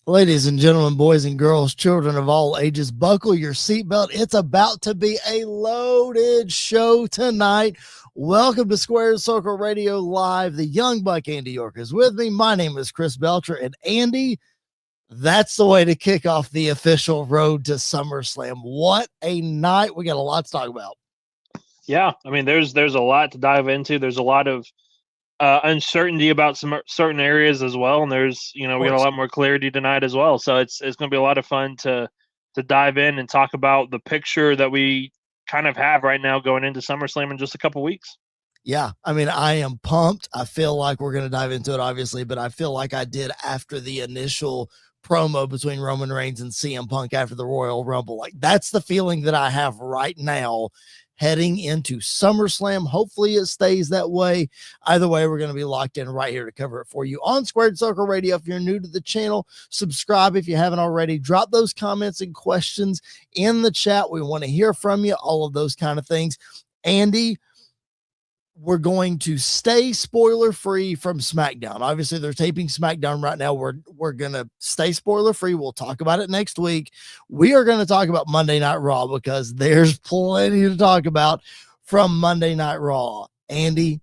Ladies and gentlemen, boys and girls, children of all ages, buckle your seatbelt. It's about to be a loaded show tonight. Welcome to Square Circle Radio Live. The young buck Andy York is with me. My name is Chris Belcher, and Andy, that's the way to kick off the official road to SummerSlam. What a night. We got a lot to talk about. Yeah, I mean, there's a lot to dive into. There's a lot of uncertainty about some certain areas as well, and we got a lot more clarity tonight as well. So it's going to be a lot of fun to dive in and talk about the picture that we kind of have right now going into SummerSlam in just a couple weeks. Yeah, I mean, I am pumped. I feel like we're going to dive into it, obviously, but I feel like I did after the initial promo between Roman Reigns and CM Punk after the Royal Rumble. Like, that's the feeling that I have right now heading into SummerSlam. Hopefully it stays that way. Either way, we're going to be locked in right here to cover it for you on Squared Circle Radio. If you're new to the channel, subscribe if you haven't already. Drop those comments and questions in the chat. We want to hear from you, all of those kind of things. Andy, we're going to stay spoiler free from SmackDown. Obviously, they're taping SmackDown right now. We're going to stay spoiler free. We'll talk about it next week. We are going to talk about Monday Night Raw because there's plenty to talk about from Monday Night Raw. Andy,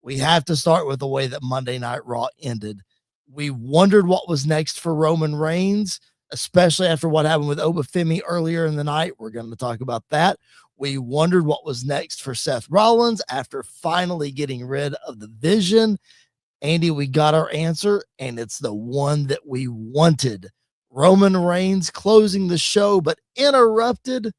we have to start with the way that Monday Night Raw ended. We wondered what was next for Roman Reigns, especially after what happened with Oba Femi earlier in the night. We're going to talk about that. We wondered what was next for Seth Rollins after finally getting rid of the Vision. Andy, we got our answer, and it's the one that we wanted. Roman Reigns closing the show, but interrupted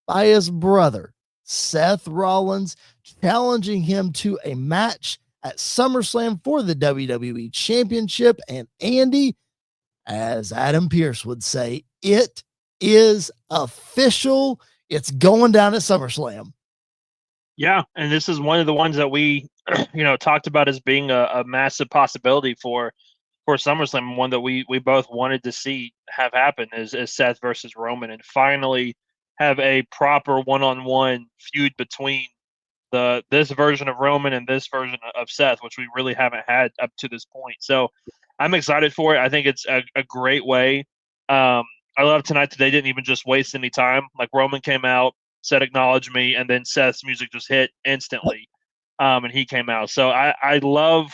by his brother, Seth Rollins, challenging him to a match at SummerSlam for the WWE Championship. And Andy, as Adam Pearce would say, it is official. It's going down at SummerSlam. Yeah, and this is one of the ones that we, talked about as being a massive possibility for SummerSlam. One that we both wanted to see have happen is Seth versus Roman, and finally have a proper one-on-one feud between this version of Roman and this version of Seth, which we really haven't had up to this point. So I'm excited for it. I think it's a great way. I love tonight that they didn't even just waste any time. Like, Roman came out, said acknowledge me, and then Seth's music just hit instantly, and he came out. So I love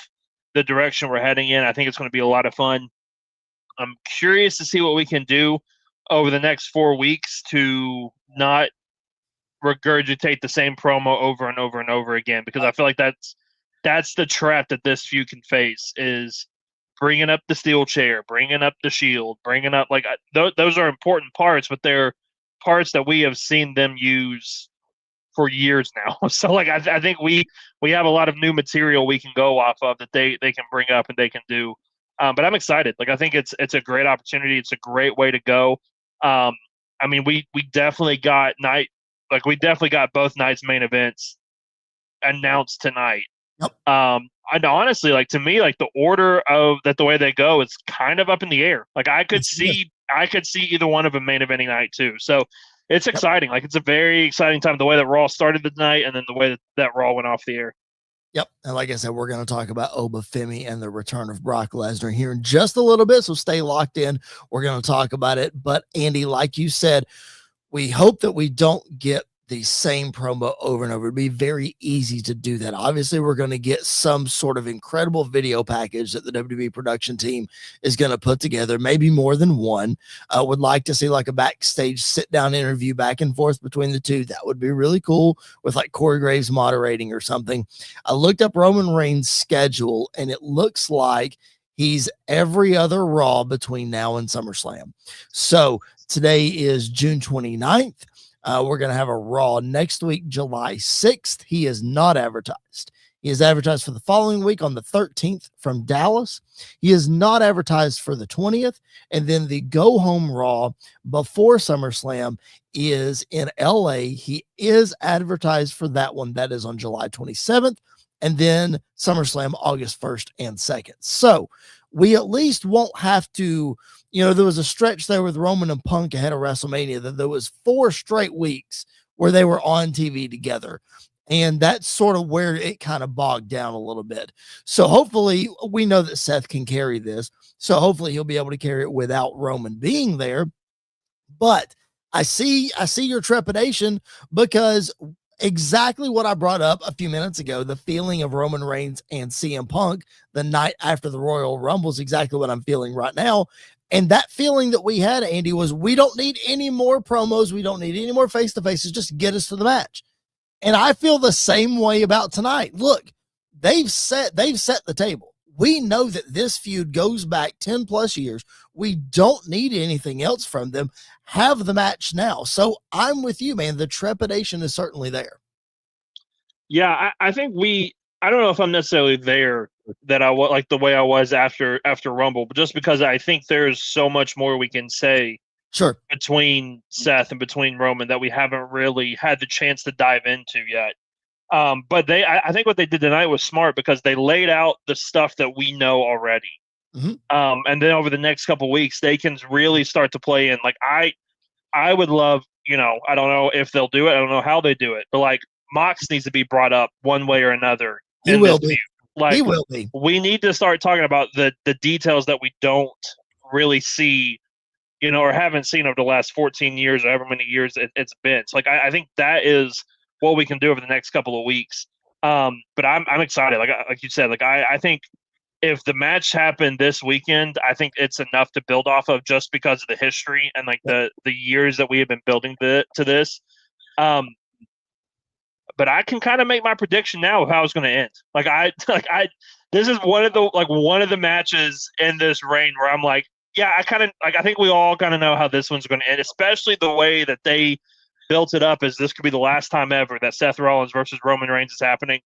the direction we're heading in. I think it's going to be a lot of fun. I'm curious to see what we can do over the next 4 weeks to not regurgitate the same promo over and over and over again, because I feel like that's the trap that this feud can face, is bringing up the steel chair, bringing up the Shield, bringing up, like, those are important parts, but they're parts that we have seen them use for years now. So, like, I think we have a lot of new material we can go off of that they can bring up and they can do. But I'm excited. Like, I think it's a great opportunity. It's a great way to go. I mean, we definitely got both nights' main events announced tonight. Yep. And honestly, like, to me, like, the order of that, the way they go, is kind of up in the air. Like, I could see either one of them main eventing night too. So it's exciting. Like, it's a very exciting time, the way that Raw started the night and then the way that Raw went off the air. Yep. And like I said, we're going to talk about Oba Femi and the return of Brock Lesnar here in just a little bit. So stay locked in. We're going to talk about it. But Andy, like you said, we hope that we don't get the same promo over and over. It'd be very easy to do that. Obviously, we're going to get some sort of incredible video package that the WWE production team is going to put together, maybe more than one. I would like to see like a backstage sit-down interview back and forth between the two. That would be really cool, with like Corey Graves moderating or something. I looked up Roman Reigns' schedule, and it looks like he's every other Raw between now and SummerSlam. So today is June 29th. We're going to have a Raw next week, July 6th. He is not advertised. He is advertised for the following week on the 13th from Dallas. He is not advertised for the 20th. And then the go home Raw before SummerSlam is in LA. He is advertised for that one. That is on July 27th. And then SummerSlam August 1st and 2nd. So we at least won't have to, there was a stretch there with Roman and Punk ahead of WrestleMania that there was 4 straight weeks where they were on TV together. And that's sort of where it kind of bogged down a little bit. So hopefully we know that Seth can carry this. So hopefully he'll be able to carry it without Roman being there. But I see your trepidation, because exactly what I brought up a few minutes ago, the feeling of Roman Reigns and CM Punk the night after the Royal Rumble is exactly what I'm feeling right now. And that feeling that we had, Andy, was we don't need any more promos. We don't need any more face-to-faces. Just get us to the match. And I feel the same way about tonight. Look, they've set the table. We know that this feud goes back 10 plus years. We don't need anything else from them. Have the match now. So I'm with you, man. The trepidation is certainly there. Yeah, I think I don't know if I'm necessarily there that I was like the way I was after Rumble, but just because I think there's so much more we can say between Seth and between Roman that we haven't really had the chance to dive into yet. But I think what they did tonight was smart, because they laid out the stuff that we know already. Mm-hmm. And then over the next couple of weeks, they can really start to play in. Like I would love, I don't know if they'll do it. I don't know how they do it, but like Mox needs to be brought up one way or another. He will be. Like, he will be. We need to start talking about the details that we don't really see, or haven't seen over the last 14 years or however many years it's been. It's like I think that is what we can do over the next couple of weeks. But I'm excited. Like you said, like I think if the match happened this weekend, I think it's enough to build off of, just because of the history and like the years that we have been building to this. But I can kind of make my prediction now of how it's going to end. This is one of the matches in this reign where I'm like, yeah, I think we all kind of know how this one's going to end, especially the way that they built it up as this could be the last time ever that Seth Rollins versus Roman Reigns is happening.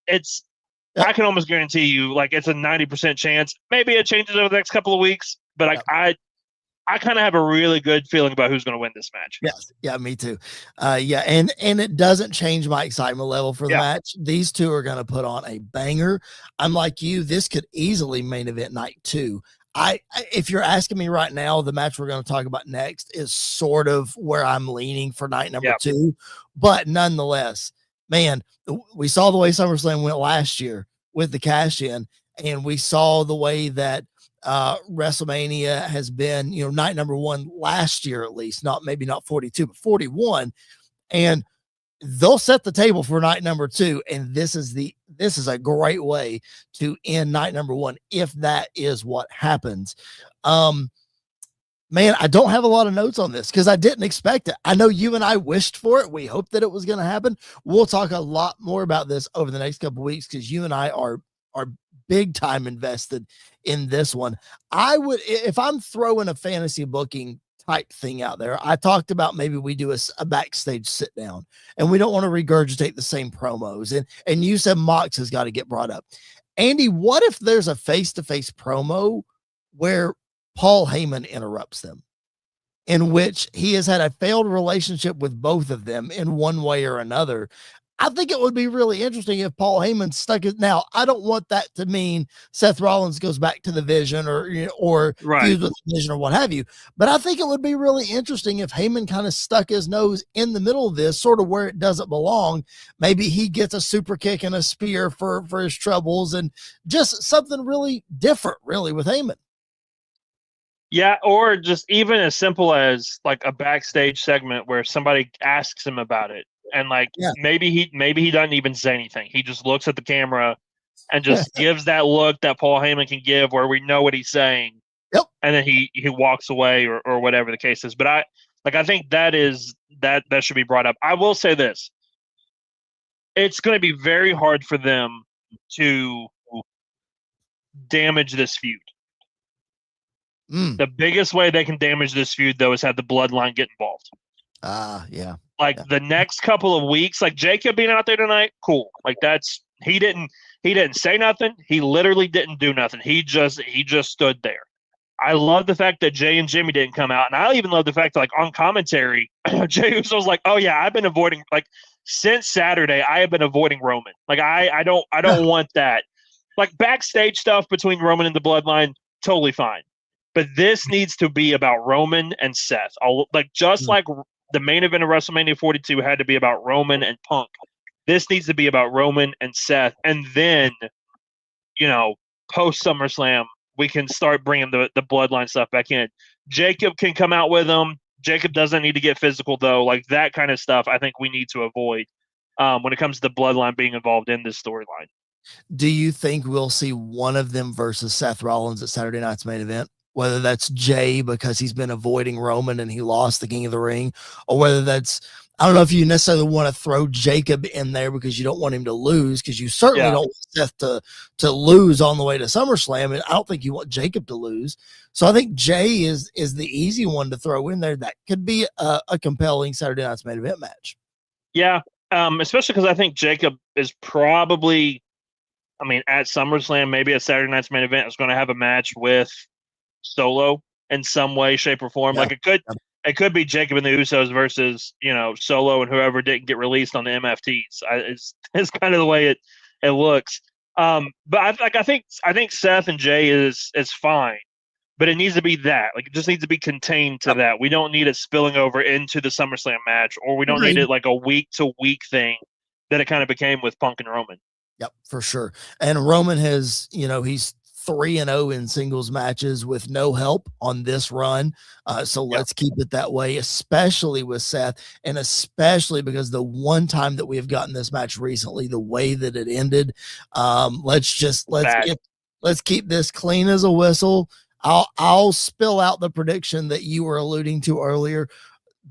I can almost guarantee you, like, it's a 90% chance. Maybe it changes over the next couple of weeks, but I kind of have a really good feeling about who's going to win this match. Yes. Yeah, me too. And it doesn't change my excitement level for the match. These two are going to put on a banger. I'm like you, this could easily main event night 2. If you're asking me right now, the match we're going to talk about next is sort of where I'm leaning for night number 2, but nonetheless, man, we saw the way SummerSlam went last year with the cash in, and we saw the way that WrestleMania has been, night number 1 last year, at least, maybe not 42, but 41. And they'll set the table for night number 2. And this is a great way to end night number 1, if that is what happens. Man, I don't have a lot of notes on this because I didn't expect it. I know you and I wished for it. We hoped that it was going to happen. We'll talk a lot more about this over the next couple of weeks, because you and I are big time invested in this one. I would, if I'm throwing a fantasy booking type thing out there, I talked about maybe we do a backstage sit down, and we don't want to regurgitate the same promos. And you said Mox has got to get brought up. Andy, what if there's a face-to-face promo where Paul Heyman interrupts them, in which he has had a failed relationship with both of them in one way or another? I think it would be really interesting if Paul Heyman stuck it. Now, I don't want that to mean Seth Rollins goes back to the Vision or feuds with the Vision or what have you. But I think it would be really interesting if Heyman kind of stuck his nose in the middle of this, sort of where it doesn't belong. Maybe he gets a super kick and a spear for his troubles, and just something really different, really, with Heyman. Yeah, or just even as simple as like a backstage segment where somebody asks him about it. And maybe he doesn't even say anything. He just looks at the camera and just gives that look that Paul Heyman can give, where we know what he's saying. Yep. And then he walks away or whatever the case is. But I think that should be brought up. I will say this. It's going to be very hard for them to damage this feud. The biggest way they can damage this feud, though, is have the bloodline get involved. Yeah. The next couple of weeks, like Jacob being out there tonight, cool. Like he didn't say nothing. He literally didn't do nothing. He just stood there. I love the fact that Jay and Jimmy didn't come out, and I even love the fact that on commentary, Jay was like, "Oh yeah, I've been avoiding since Saturday. I have been avoiding Roman. I don't want that. Backstage stuff between Roman and the Bloodline, totally fine. But this needs to be about Roman and Seth. Like the main event of WrestleMania 42 had to be about Roman and Punk. This needs to be about Roman and Seth, and then, post SummerSlam, we can start bringing the bloodline stuff back in. Jacob can come out with them. Jacob doesn't need to get physical, though. Like, that kind of stuff I think we need to avoid when it comes to the bloodline being involved in this storyline. Do you think we'll see one of them versus Seth Rollins at Saturday night's main event? Whether that's Jay because he's been avoiding Roman and he lost the King of the Ring, or whether that's, I don't know if you necessarily want to throw Jacob in there because you don't want him to lose, because you certainly don't want Seth to lose on the way to SummerSlam, and I don't think you want Jacob to lose. So I think Jay is the easy one to throw in there. That could be a compelling Saturday night's main event match. Yeah, especially because I think Jacob is probably, at SummerSlam, maybe a Saturday night's main event is going to have a match with Solo in some way, shape, or form. Like it could be Jacob and the Usos versus Solo and whoever didn't get released on the MFTs. It's kind of the way it looks. But I think Seth and Jay is fine, but it needs to be that. Like, it just needs to be contained to that. We don't need it spilling over into the SummerSlam match, or we don't need it like a week to week thing that it kind of became with Punk and Roman. Yep, for sure. And Roman has, he's 3-0 in singles matches with no help on this run. So let's keep it that way, especially with Seth, and especially because the one time that we have gotten this match recently, the way that it ended, let's keep this clean as a whistle. I'll spill out the prediction that you were alluding to earlier.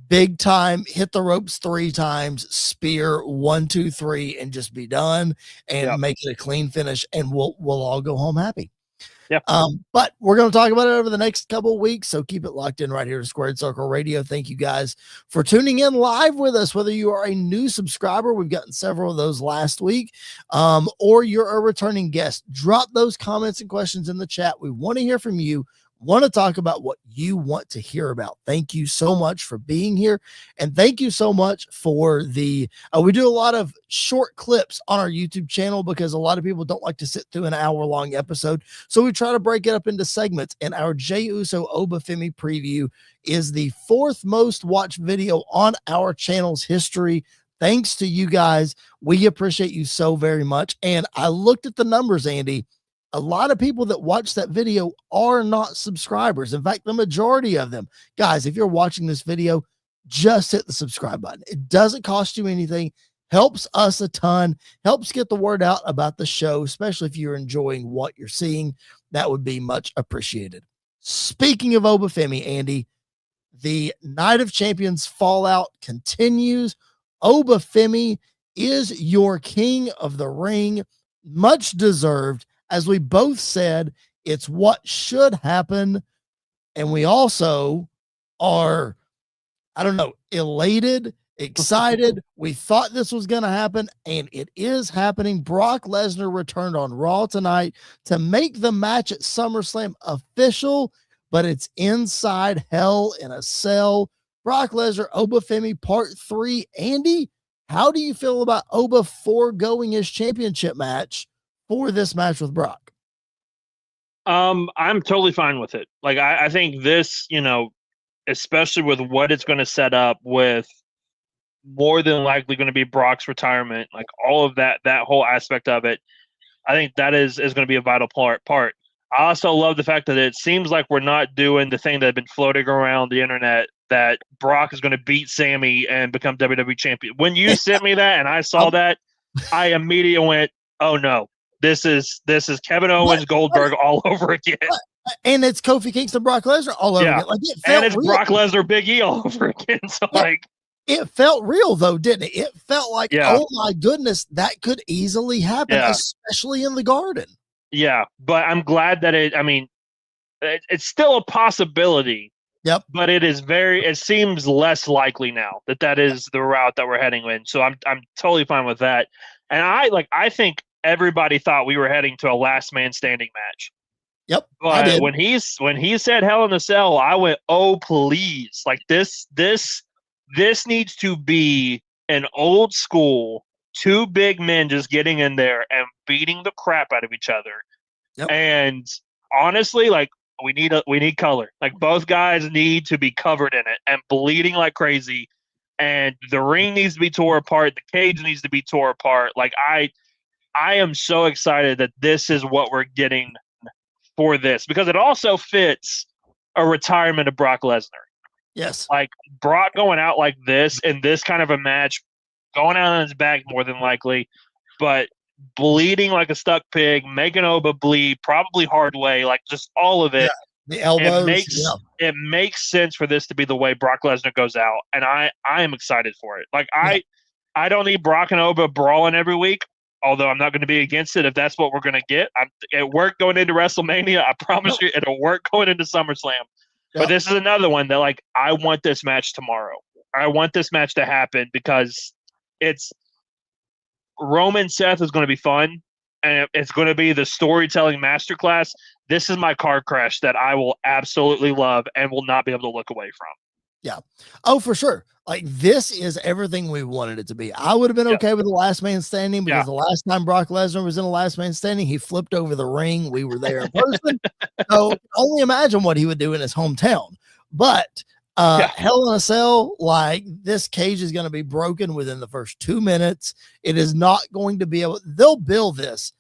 Big time, hit the ropes 3 times, spear 1, 2, 3, and just be done, and make it a clean finish, and we'll all go home happy. But we're going to talk about it over the next couple of weeks, so keep it locked in right here to Squared Circle Radio. Thank you guys for tuning in live with us, whether you are a new subscriber, we've gotten several of those last week, or you're a returning guest. Drop those comments and questions in the chat. We want to hear from you. Want to talk about what you want to hear about. Thank you so much for being here, and thank you so much for the we do a lot of short clips on our YouTube channel because a lot of people don't like to sit through an hour-long episode, so we try to break it up into segments. And our Jey Uso Oba Femi preview is the 4th most watched video on our channel's history. Thanks to you guys. We appreciate you so very much. And I looked at the numbers, Andy. A lot of people that watch that video are not subscribers. In fact, the majority of them. Guys, if you're watching this video, just hit the subscribe button. It doesn't cost you anything. Helps us a ton. Helps get the word out about the show, especially if you're enjoying what you're seeing. That would be much appreciated. Speaking of Oba Femi, Andy, the Night of Champions fallout continues. Oba Femi is your king of the ring. Much deserved. As we both said, it's what should happen. And we also are, elated, excited. We thought this was going to happen, and it is happening. Brock Lesnar returned on Raw tonight to make the match at SummerSlam official, but it's inside Hell in a Cell. Brock Lesnar, Oba Femi Part 3. Andy, how do you feel about Oba foregoing his championship match for this match with Brock? I'm totally fine with it. Like, I think this, especially with what it's going to set up with more than likely going to be Brock's retirement, like all of that whole aspect of it, I think that is going to be a vital part. I also love the fact that it seems like we're not doing the thing that had been floating around the internet that Brock is going to beat Sami and become WWE champion. When you sent me that and I saw that, I immediately went, oh no. This is Kevin Owens, Goldberg all over again. And it's Kofi Kingston, Brock Lesnar all over again. Like, and it's real. Brock Lesnar, Big E all over again. So it felt real though, didn't it? It felt like, oh my goodness, that could easily happen, especially in the Garden. Yeah, but I'm glad that it's still a possibility. Yep. But it seems less likely now that is the route that we're heading in. So I'm totally fine with that. And I think everybody thought we were heading to a last man standing match. Yep. But when he said Hell in a Cell, I went, oh please. Like this needs to be an old school 2 big men just getting in there and beating the crap out of each other. Yep. And honestly, like we need color. Like both guys need to be covered in it and bleeding like crazy. and the ring needs to be tore apart. The cage needs to be tore apart. Like I am so excited that this is what we're getting for this, because it also fits a retirement of Brock Lesnar. Yes. Like Brock going out like this in this kind of a match, going out on his back more than likely, but bleeding like a stuck pig, making Oba bleed, probably hard way, like just all of it. Yeah. The elbows. It makes sense for this to be the way Brock Lesnar goes out, and I am excited for it. Like I don't need Brock and Oba brawling every week, although I'm not going to be against it if that's what we're going to get. It worked going into WrestleMania. I promise you it'll work going into SummerSlam. But this is another one that, like, I want this match tomorrow. I want this match to happen because it's Roman Seth is going to be fun, and it's going to be the storytelling masterclass. This is my car crash that I will absolutely love and will not be able to look away from. Yeah. Oh, for sure. Like, this is everything we wanted it to be. I would have been okay with the last man standing, because the last time Brock Lesnar was in a last man standing, he flipped over the ring. We were there in person. So only imagine what he would do in his hometown. But Hell in a Cell, like, this cage is going to be broken within the first 2 minutes. It is not going to be able, they'll build this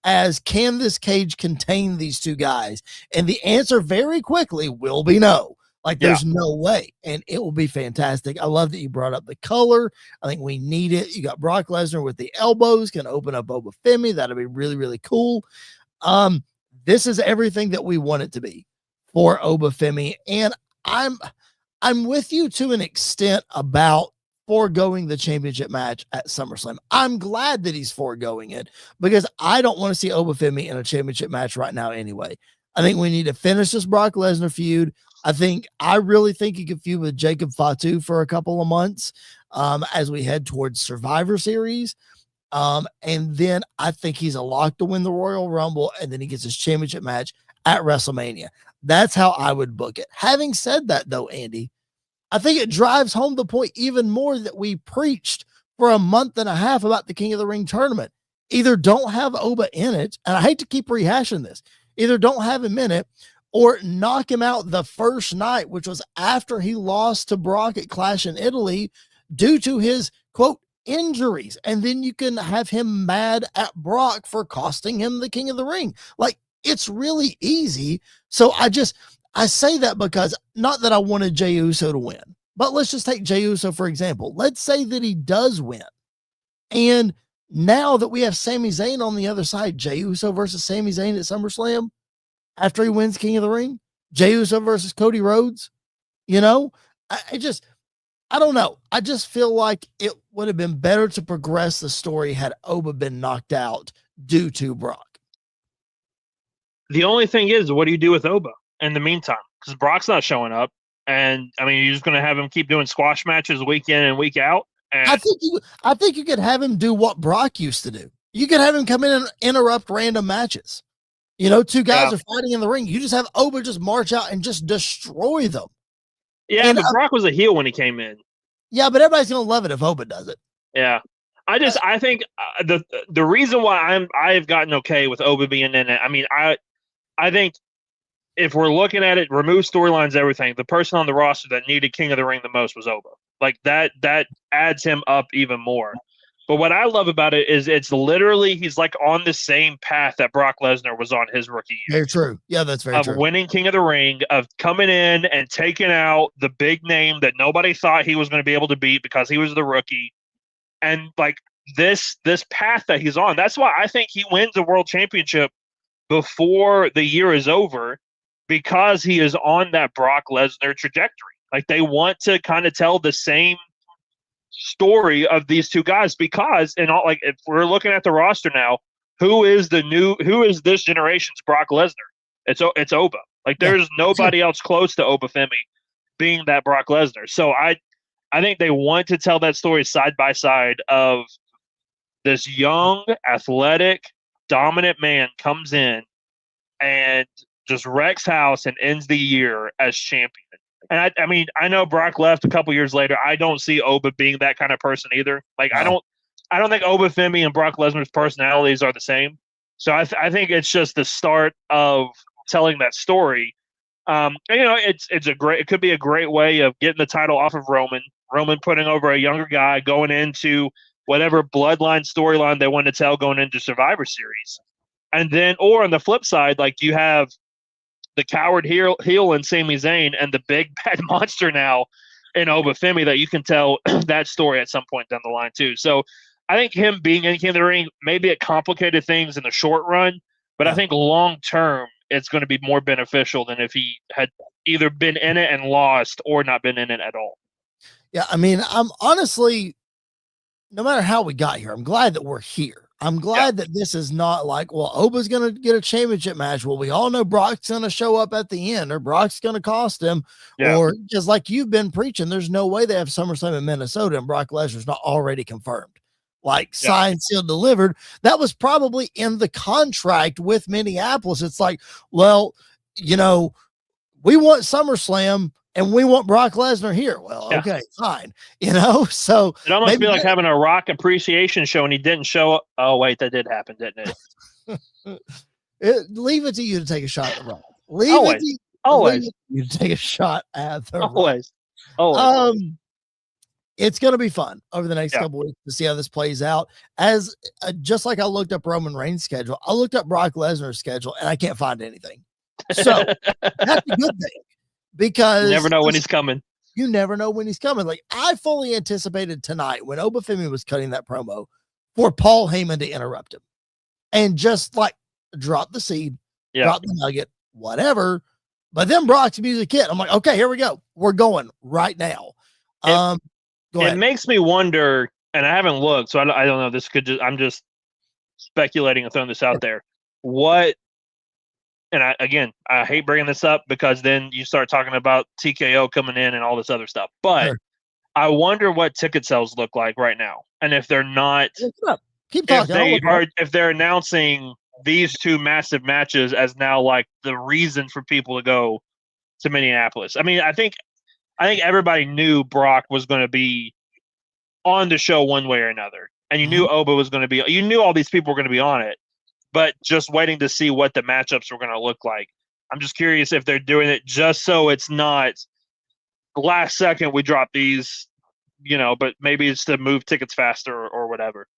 as, can this cage contain these two guys? And the answer very quickly will be no. Like, there's no way, and it will be fantastic. I love that you brought up the color. I think we need it. You got Brock Lesnar with the elbows, can open up Oba Femi. That'll be really, really cool. This is everything that we want it to be for Oba Femi, and I'm with you to an extent about foregoing the championship match at SummerSlam. I'm glad that he's foregoing it, because I don't want to see Oba Femi in a championship match right now anyway. I think we need to finish this Brock Lesnar feud. I really think he could feud with Jacob Fatu for a couple of months as we head towards Survivor Series. And then I think he's a lock to win the Royal Rumble, and then he gets his championship match at WrestleMania. That's how I would book it. Having said that, though, Andy, I think it drives home the point even more that we preached for a month and a half about the King of the Ring tournament. Either don't have Oba in it, and I hate to keep rehashing this, either don't have him in it, or knock him out the first night, which was after he lost to Brock at Clash in Italy due to his, quote, injuries. And then you can have him mad at Brock for costing him the King of the Ring. Like, it's really easy. So I say that because, not that I wanted Jey Uso to win, but let's just take Jey Uso, for example. Let's say that he does win. And now that we have Sami Zayn on the other side, Jey Uso versus Sami Zayn at SummerSlam, after he wins King of the Ring, Jey Uso versus Cody Rhodes, I don't know. I just feel like it would have been better to progress the story had Oba been knocked out due to Brock. The only thing is, what do you do with Oba in the meantime? Because Brock's not showing up. And I mean, you're just going to have him keep doing squash matches week in and week out. And I think you could have him do what Brock used to do. You could have him come in and interrupt random matches. Two guys are fighting in the ring. You just have Oba just march out and just destroy them. Yeah, but Brock was a heel when he came in. Yeah, but everybody's going to love it if Oba does it. Yeah. I think the reason why I've gotten okay with Oba being in it, I mean, I think if we're looking at it, remove storylines, everything, the person on the roster that needed King of the Ring the most was Oba. Like, that adds him up even more. But what I love about it is it's literally, he's like on the same path that Brock Lesnar was on his rookie year. Very true. Yeah, that's very true. Of winning King of the Ring, of coming in and taking out the big name that nobody thought he was going to be able to beat because he was the rookie. And like this path that he's on, that's why I think he wins a world championship before the year is over, because he is on that Brock Lesnar trajectory. Like, they want to kind of tell the same story of these two guys, because if we're looking at the roster now, who is this generation's Brock Lesnar? It's Oba. Like, there's nobody else close to Oba Femi being that Brock Lesnar. So I think they want to tell that story side by side of this young, athletic, dominant man comes in and just wrecks house and ends the year as champion. And I mean, I know Brock left a couple years later. I don't see Oba being that kind of person either. Like, no. I don't think Oba Femi and Brock Lesnar's personalities are the same. So I think it's just the start of telling that story. And, it could be a great way of getting the title off of Roman putting over a younger guy, going into whatever bloodline storyline they want to tell going into Survivor Series. And then, or on the flip side, like you have the coward heel in Sami Zayn and the big bad monster now in Oba Femi that you can tell that story at some point down the line too. So I think him being in the ring, maybe it complicated things in the short run, but I think long term it's going to be more beneficial than if he had either been in it and lost or not been in it at all. Yeah, I mean, I'm honestly, no matter how we got here, I'm glad that we're here. I'm glad that this is not like, well, Oba's going to get a championship match. Well, we all know Brock's going to show up at the end, or Brock's going to cost him, or just like you've been preaching, there's no way they have SummerSlam in Minnesota and Brock Lesnar's not already confirmed. Like signed, sealed, delivered. That was probably in the contract with Minneapolis. It's like, well, we want SummerSlam and we want Brock Lesnar here. Well, okay, fine. So it almost be like having a Rock appreciation show and he didn't show up. Oh, wait, that did happen, didn't it? Leave it to you to take a shot at the Rock. Leave it to you to take a shot at the Always. It's going to be fun over the next couple weeks to see how this plays out. As just like I looked up Roman Reigns' schedule, I looked up Brock Lesnar's schedule and I can't find anything. So that's a good thing. Because you never know when he's coming. You never know when he's coming. Like I fully anticipated tonight when Oba Femi was cutting that promo for Paul Heyman to interrupt him and just like drop the seed, drop the nugget, whatever. But then Brock's music hit. I'm like, okay, here we go. We're going right now. It makes me wonder, and I haven't looked, so I don't know. This could I'm just speculating and throwing this out there. And I hate bringing this up because then you start talking about TKO coming in and all this other stuff. But I wonder what ticket sales look like right now. And if they're not, keep talking. If they're announcing these two massive matches as now like the reason for people to go to Minneapolis. I mean, I think everybody knew Brock was going to be on the show one way or another. And you knew Oba was going to be, you knew all these people were going to be on it. But just waiting to see what the matchups were going to look like. I'm just curious if they're doing it just so it's not last second we drop these, but maybe it's to move tickets faster or whatever.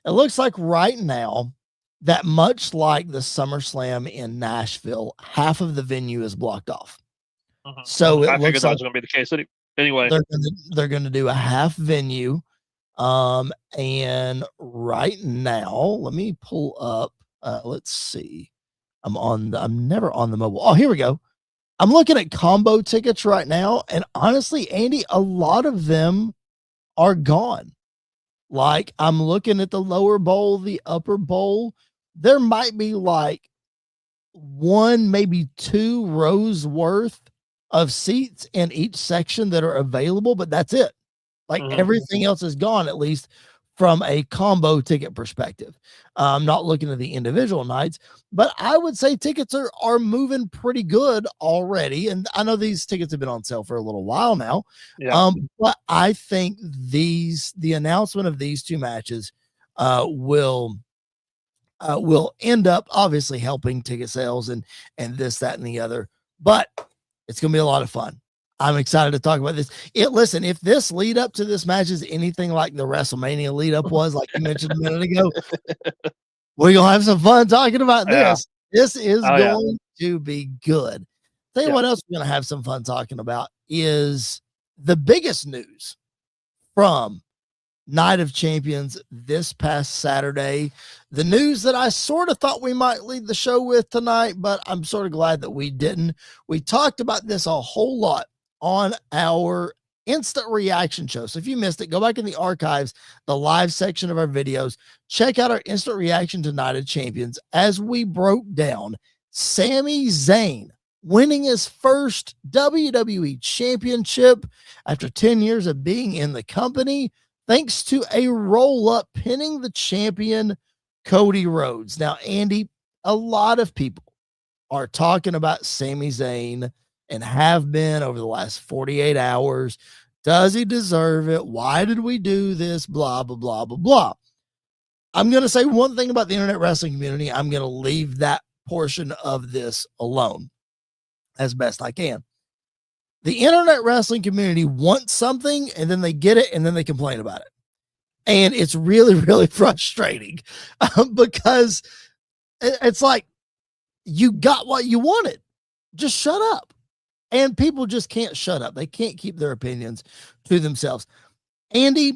It looks like right now that much like the SummerSlam in Nashville, half of the venue is blocked off. So I figured that was going to be the case anyway. They're going to do a half venue. And right now, let me pull up, let's see. I'm never on the mobile. Oh, here we go. I'm looking at combo tickets right now. And honestly, Andy, a lot of them are gone. Like I'm looking at the lower bowl, the upper bowl. There might be like one, maybe 2 rows worth of seats in each section that are available, but that's it. Like everything else is gone, at least from a combo ticket perspective. I'm not looking at the individual nights, but I would say tickets are moving pretty good already. And I know these tickets have been on sale for a little while now. But I think the announcement of these two matches will end up obviously helping ticket sales and this, that, and the other. But it's going to be a lot of fun. I'm excited to talk about this. Listen, if this lead up to this match is anything like the WrestleMania lead up was, like you mentioned a minute ago, we're going to have some fun talking about this. This is going to be good. Tell you what else we're going to have some fun talking about is the biggest news from Night of Champions this past Saturday. The news that I sort of thought we might lead the show with tonight, but I'm sort of glad that we didn't. We talked about this a whole lot on our instant reaction show. So if you missed it, go back in the archives, the live section of our videos, check out our instant reaction to Night of Champions as we broke down Sami Zayn winning his first WWE championship after 10 years of being in the company, thanks to a roll-up pinning the champion, Cody Rhodes. Now, Andy, a lot of people are talking about Sami Zayn and have been over the last 48 hours. Does he deserve it? Why did we do this? Blah, blah, blah, blah, blah. I'm going to say one thing about the internet wrestling community. I'm going to leave that portion of this alone. as best I can. The internet wrestling community wants something and then they get it and then they complain about it. And it's really, really frustrating because it's like, you got what you wanted. Just shut up. And people just can't shut up. They can't keep their opinions to themselves. Andy,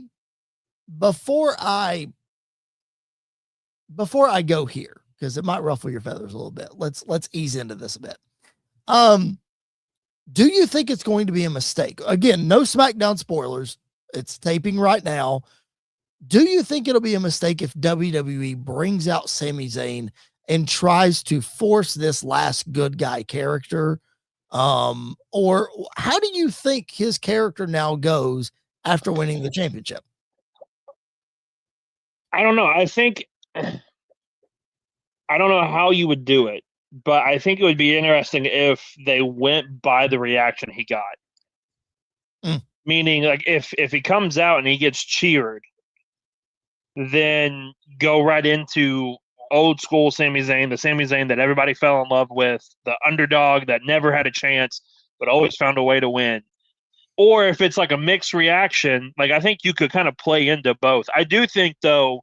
before I go here, because it might ruffle your feathers a little bit, let's ease into this a bit. Do you think it's going to be a mistake? Again, no SmackDown spoilers. It's taping right now. Do you think it'll be a mistake if WWE brings out Sami Zayn and tries to force this last good guy character? Or how do you think his character now goes after winning the championship? I don't know. I don't know how you would do it, but I think it would be interesting if they went by the reaction he got. Meaning, like, if he comes out and he gets cheered, then go right into old school Sami Zayn, the Sami Zayn that everybody fell in love with, the underdog that never had a chance but always found a way to win. Or if it's like a mixed reaction, like, I think you could kind of play into both. I do think, though,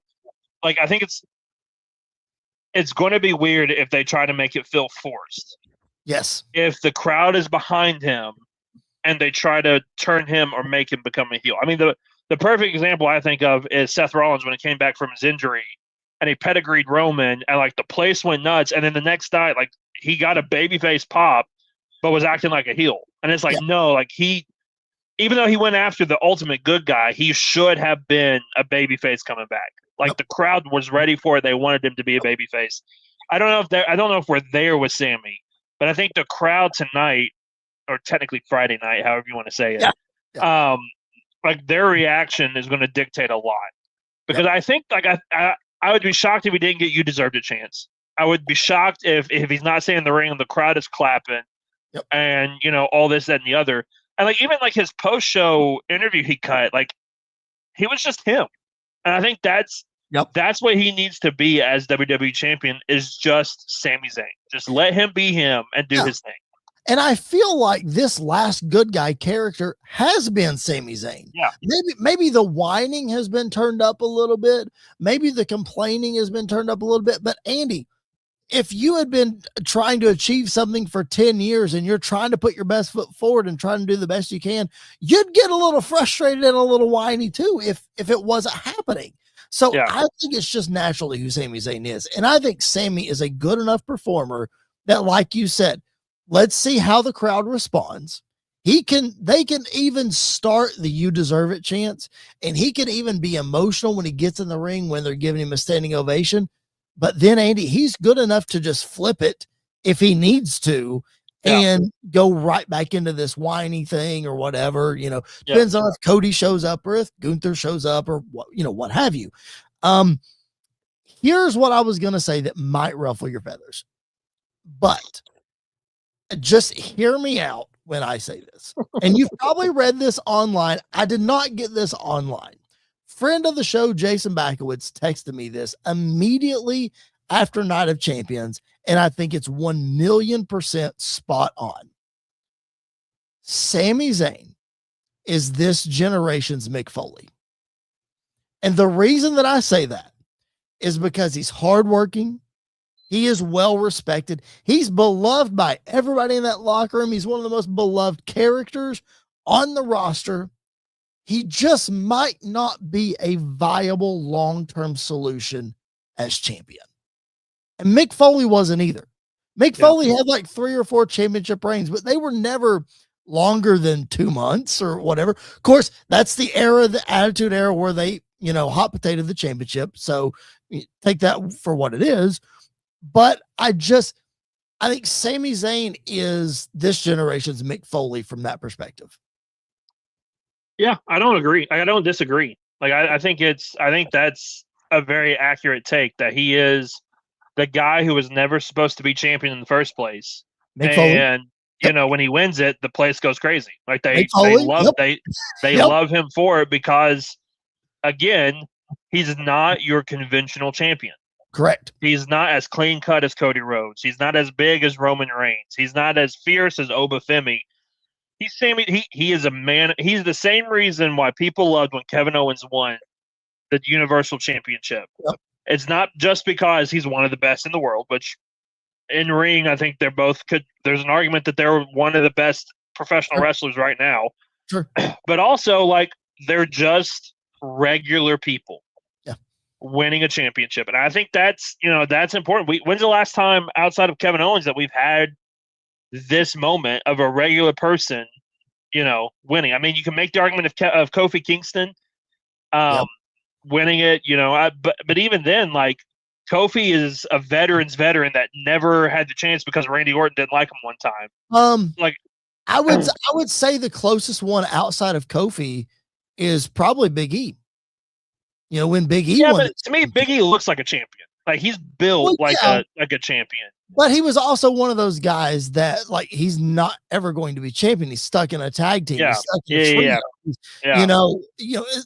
like, I think it's going to be weird if they try to make it feel forced. Yes. If the crowd is behind him and they try to turn him or make him become a heel. I mean, the perfect example I think of is Seth Rollins when he came back from his injury and he pedigreed Roman and, like, the place went nuts. And then the next night, like, he got a babyface pop but was acting like a heel. And it's like, no, like, even though he went after the ultimate good guy, he should have been a babyface coming back. Like, the crowd was ready for it. They wanted him to be a babyface. I don't know if we're there with Sami, but I think the crowd tonight, or technically Friday night, however you want to say it, like, their reaction is going to dictate a lot. Because I think, like, I would be shocked if he didn't get "You Deserved a Chance." I would be shocked if he's not saying the ring and the crowd is clapping, and, you know, all this, that, and the other. And, like, even like his post-show interview he cut, like, he was just him. And I think that's what he needs to be as WWE champion, is just Sami Zayn. Just let him be him and do his thing. And I feel like this last good guy character has been Sami Zayn. Yeah. Maybe the whining has been turned up a little bit. Maybe the complaining has been turned up a little bit. But Andy, if you had been trying to achieve something for 10 years and you're trying to put your best foot forward and trying to do the best you can, you'd get a little frustrated and a little whiny too if it wasn't happening. So I think it's just naturally who Sami Zayn is. And I think Sami is a good enough performer that, like you said, let's see how the crowd responds. They can even start the "You Deserve It" chants, and he can even be emotional when he gets in the ring when they're giving him a standing ovation. But then, Andy, he's good enough to just flip it if he needs to and go right back into this whiny thing or whatever, you know, depends on if Cody shows up or if Gunther shows up or what, you know, what have you. Here's what I was going to say that might ruffle your feathers, but just hear me out when I say this. And you've probably read this online. I did not get this online. Friend of the show, Jason Backowitz, texted me this immediately after Night of Champions, and I think it's 1,000,000% spot on. Sami Zayn is this generation's Mick Foley. And the reason that I say that is because he's hardworking. He is well respected. He's beloved by everybody in that locker room. He's one of the most beloved characters on the roster. He just might not be a viable long-term solution as champion. And Mick Foley wasn't either. Mick Foley had like 3 or 4 championship reigns, but they were never longer than 2 months or whatever. Of course, that's the era, the Attitude Era, where they, you know, hot potato the championship. So take that for what it is. But I think Sami Zayn is this generation's Mick Foley from that perspective. Yeah, I don't agree. I don't disagree. Like, I think that's a very accurate take, that he is the guy who was never supposed to be champion in the first place. Mick Foley. And you know, when he wins it, the place goes crazy. Like, they love him for it, because, again, he's not your conventional champion. Correct. He's not as clean cut as Cody Rhodes. He's not as big as Roman Reigns. He's not as fierce as Oba Femi. He's Sami. He is a man. He's the same reason why people loved when Kevin Owens won the Universal Championship. Yep. It's not just because he's one of the best in the world, which in ring, I think they're both could. There's an argument that they're one of the best professional wrestlers right now. Sure. But also, like, they're just regular people winning a championship. And I think that's important. When's the last time outside of Kevin Owens that we've had this moment of a regular person, winning? I mean, you can make the argument of Kofi Kingston winning it, but even then, like, Kofi is a veteran that never had the chance because Randy Orton didn't like him one time. I would say the closest one outside of Kofi is probably Big E. When Big E won, but to me, Big E looks like a champion. Like, he's built like a champion. But he was also one of those guys that, like, he's not ever going to be champion. He's stuck in a tag team. Yeah. He's stuck in a trio.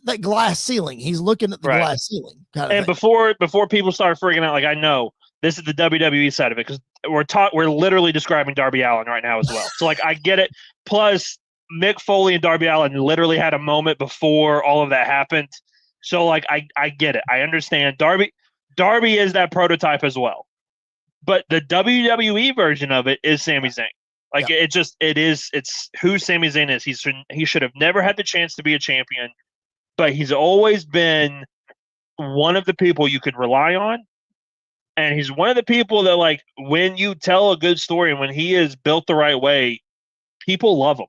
That glass ceiling. He's looking at the glass ceiling. And before people start freaking out, like, I know this is the WWE side of it because we're literally describing Darby Allin right now as well. So, like, I get it. Plus, Mick Foley and Darby Allin literally had a moment before all of that happened. So, like, I get it. I understand. Darby is that prototype as well. But the WWE version of it is Sami Zayn. Like, it's who Sami Zayn is. He should have never had the chance to be a champion, but he's always been one of the people you could rely on. And he's one of the people that, like, when you tell a good story and when he is built the right way, people love him.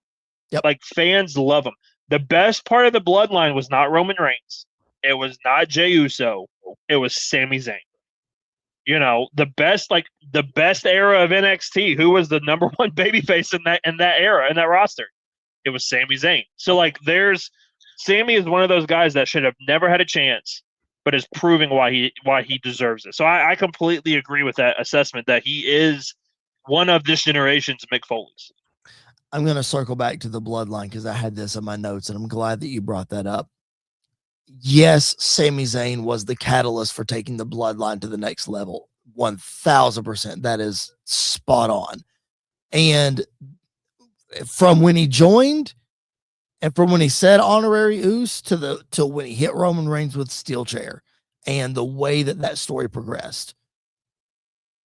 Yep. Like, fans love him. The best part of the bloodline was not Roman Reigns. It was not Jey Uso. It was Sami Zayn. The best era of NXT, who was the number one babyface in that era, in that roster? It was Sami Zayn. So, like, Sami is one of those guys that should have never had a chance, but is proving why he deserves it. So I completely agree with that assessment that he is one of this generation's Mick Foley's. I'm going to circle back to the bloodline because I had this in my notes, and I'm glad that you brought that up. Yes, Sami Zayn was the catalyst for taking the bloodline to the next level. 1000%. That is spot on. And from when he joined and from when he said honorary Uso to when he hit Roman Reigns with steel chair and the way that story progressed.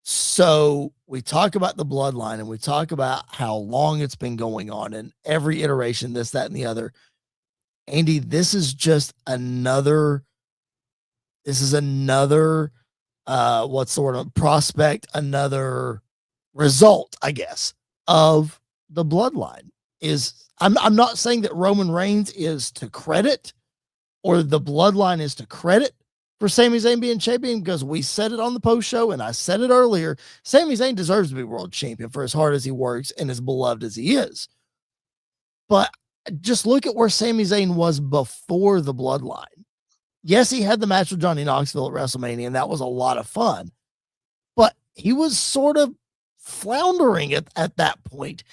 So we talk about the bloodline and we talk about how long it's been going on and every iteration, this, that, and the other. Andy, this is another what's the word, prospect, another result, I guess, of the bloodline. I'm not saying that Roman Reigns is to credit or the bloodline is to credit for Sami Zayn being champion, because we said it on the post show and I said it earlier. Sami Zayn deserves to be world champion for as hard as he works and as beloved as he is. But just look at where Sami Zayn was before the bloodline. Yes, he had the match with Johnny Knoxville at WrestleMania, and that was a lot of fun. But he was sort of floundering at that point.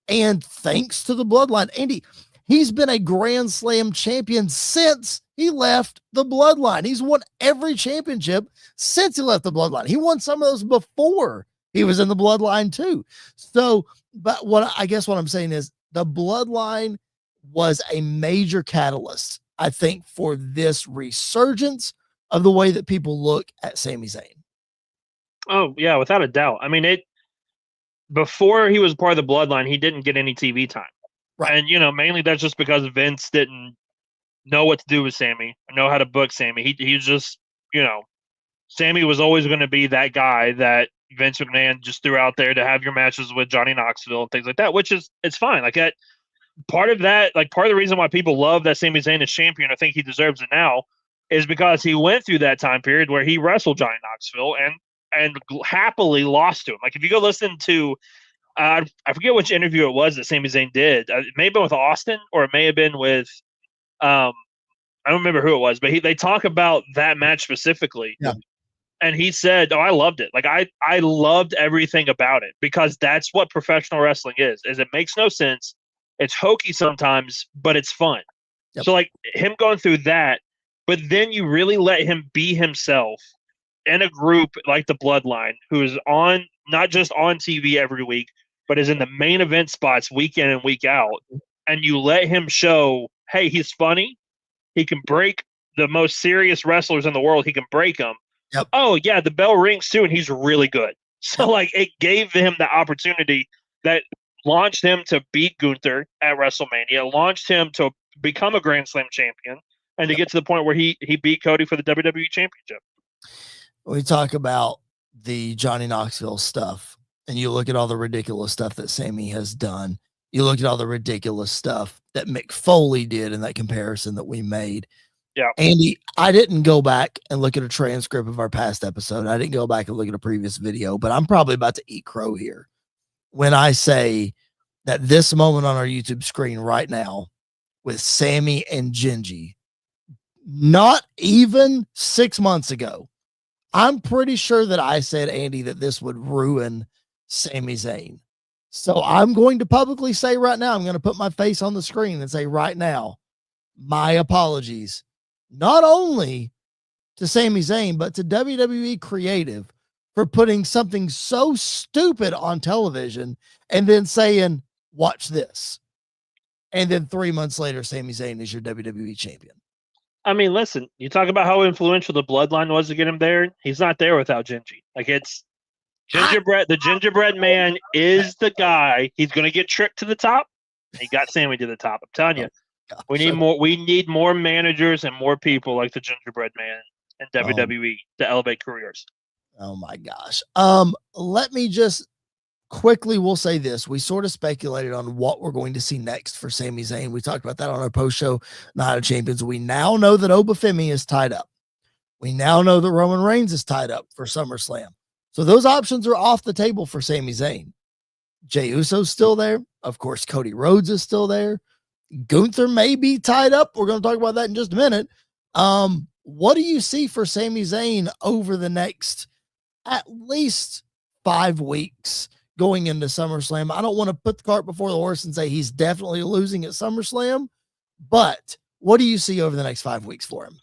And thanks to the bloodline, Andy, he's been a Grand Slam champion since he left the bloodline. He's won every championship since he left the bloodline. He won some of those before he was in the bloodline too. So, but what I'm saying is the bloodline was a major catalyst, I think, for this resurgence of the way that people look at Sami Zayn. Oh, yeah, without a doubt. I mean, before he was part of the bloodline, he didn't get any TV time. Right. And, mainly that's just because Vince didn't know what to do with Sami, know how to book Sami. He was just, Sami was always going to be that guy that Vince McMahon just threw out there to have your matches with Johnny Knoxville and things like that, which is, it's fine. Like, that. Part of the reason why people love that Sami Zayn is champion, I think he deserves it now, is because he went through that time period where he wrestled Johnny Knoxville and happily lost to him. Like, if you go listen to, I forget which interview it was that Sami Zayn did. It may have been with Austin or it may have been with, I don't remember who it was, but they talk about that match specifically. Yeah. And he said, "Oh, I loved it. Like, I loved everything about it because that's what professional wrestling is it makes no sense. It's hokey sometimes, but it's fun." Yep. So, like, him going through that, but then you really let him be himself in a group like the Bloodline, who is on not just on TV every week, but is in the main event spots week in and week out, and you let him show, hey, he's funny, he can break the most serious wrestlers in the world, he can break them. Yep. Oh yeah, the bell rings too, and he's really good. So like it gave him the opportunity that launched him to beat Gunther at WrestleMania, launched him to become a Grand Slam champion, and to get to the point where he beat Cody for the WWE Championship. We talk about the Johnny Knoxville stuff, and you look at all the ridiculous stuff that Sami has done. You look at all the ridiculous stuff that Mick Foley did in that comparison that we made. Yeah. Andy, I didn't go back and look at a transcript of our past episode. I didn't go back and look at a previous video, but I'm probably about to eat crow here when I say that this moment on our YouTube screen right now with Sami and Gingy, not even 6 months ago, I'm pretty sure that I said, Andy, that this would ruin Sami Zayn. So I'm going to publicly say right now, I'm going to put my face on the screen and say right now, my apologies, not only to Sami Zayn, but to WWE Creative for putting something so stupid on television and then saying, watch this. And then 3 months later, Sami Zayn is your WWE champion. I mean, listen, you talk about how influential the Bloodline was to get him there. He's not there without Gingy. Like, it's gingerbread. The gingerbread man is the guy. He's going to get tricked to the top. He got Sami to the top. I'm telling you, we need more. We need more managers and more people like the gingerbread man in WWE to elevate careers. Oh my gosh. Let me just quickly, we'll say this. We sort of speculated on what we're going to see next for Sami Zayn. We talked about that on our post-show Night of Champions. We now know that Oba Femi is tied up. We now know that Roman Reigns is tied up for SummerSlam. So those options are off the table for Sami Zayn. Jey Uso's still there. Of course, Cody Rhodes is still there. Gunther may be tied up. We're going to talk about that in just a minute. What do you see for Sami Zayn over the next at least 5 weeks going into SummerSlam? I don't want to put the cart before the horse and say he's definitely losing at SummerSlam, but what do you see over the next 5 weeks for him?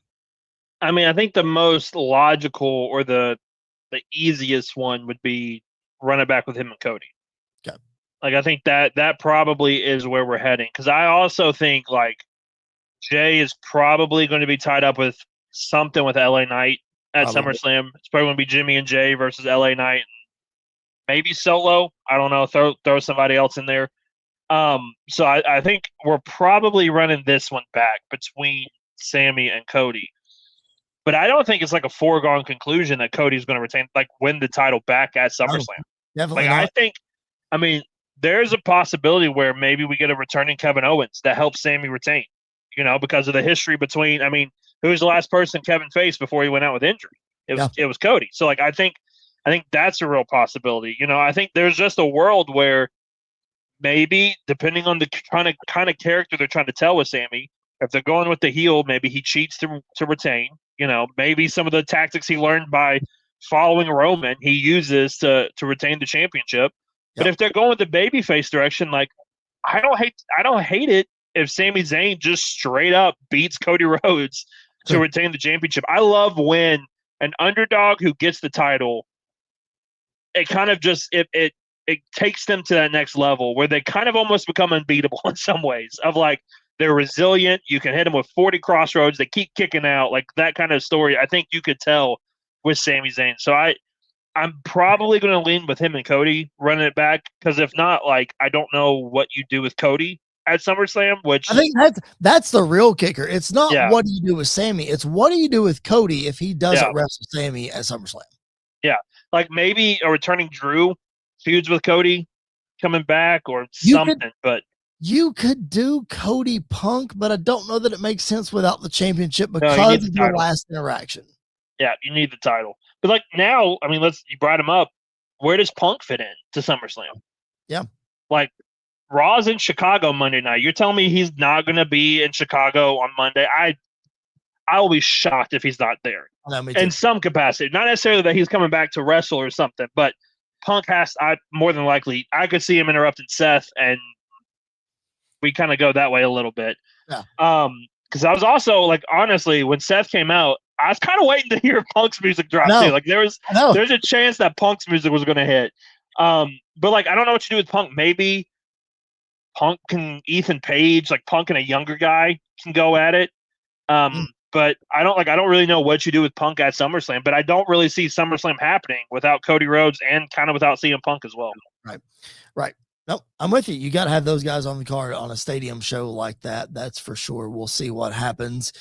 I mean, I think the most logical or the easiest one would be run it back with him and Cody. Okay. Like, I think that probably is where we're heading. Because I also think, like, Jay is probably going to be tied up with something with LA Knight at SummerSlam. It's probably going to be Jimmy and Jay versus LA Knight. Maybe Solo. I don't know. Throw somebody else in there. So I think we're probably running this one back between Sami and Cody. But I don't think it's like a foregone conclusion that Cody's going to retain, like, win the title back at SummerSlam. No, definitely like, not. I mean, there's a possibility where maybe we get a returning Kevin Owens that helps Sami retain, because of the history between, who was the last person Kevin faced before he went out with injury? It was Cody. So, like, I think that's a real possibility. I think there's just a world where maybe, depending on the kind of character they're trying to tell with Sami, if they're going with the heel, maybe he cheats to retain. Maybe some of the tactics he learned by following Roman, he uses to retain the championship. But if they're going with the babyface direction, like, I don't hate it if Sami Zayn just straight up beats Cody Rhodes to retain the championship. I love when an underdog who gets the title, it kind of just it takes them to that next level where they kind of almost become unbeatable in some ways. Of like, they're resilient. You can hit them with 40 crossroads. They keep kicking out, like that kind of story. I think you could tell with Sami Zayn. So I'm probably going to lean with him and Cody running it back, because if not, like, I don't know what you do with Cody at SummerSlam, which I think that's the real kicker. It's not what do you do with Sami, it's what do you do with Cody if he doesn't wrestle Sami at SummerSlam. Yeah, like maybe a returning Drew feuds with Cody coming back or something, but you could do Cody Punk, but I don't know that it makes sense without the championship because of your last interaction. Yeah, you need the title. But like now, you brought him up. Where does Punk fit in to SummerSlam? Yeah. Like, Raw's in Chicago Monday night. You're telling me he's not going to be in Chicago on Monday? I will be shocked if he's not there in some capacity. Not necessarily that he's coming back to wrestle or something, but Punk more than likely, I could see him interrupting Seth, and we kind of go that way a little bit. Yeah. Because I was also, like, honestly, when Seth came out, I was kind of waiting to hear Punk's music drop too. Like there's a chance that Punk's music was going to hit. But like I don't know what you do with Punk. Maybe Punk can Ethan Page, like Punk and a younger guy can go at it. But I don't really know what you do with Punk at SummerSlam, but I don't really see SummerSlam happening without Cody Rhodes and kind of without CM Punk as well. Right. No, I'm with you. You got to have those guys on the card on a stadium show like that. That's for sure. We'll see what happens.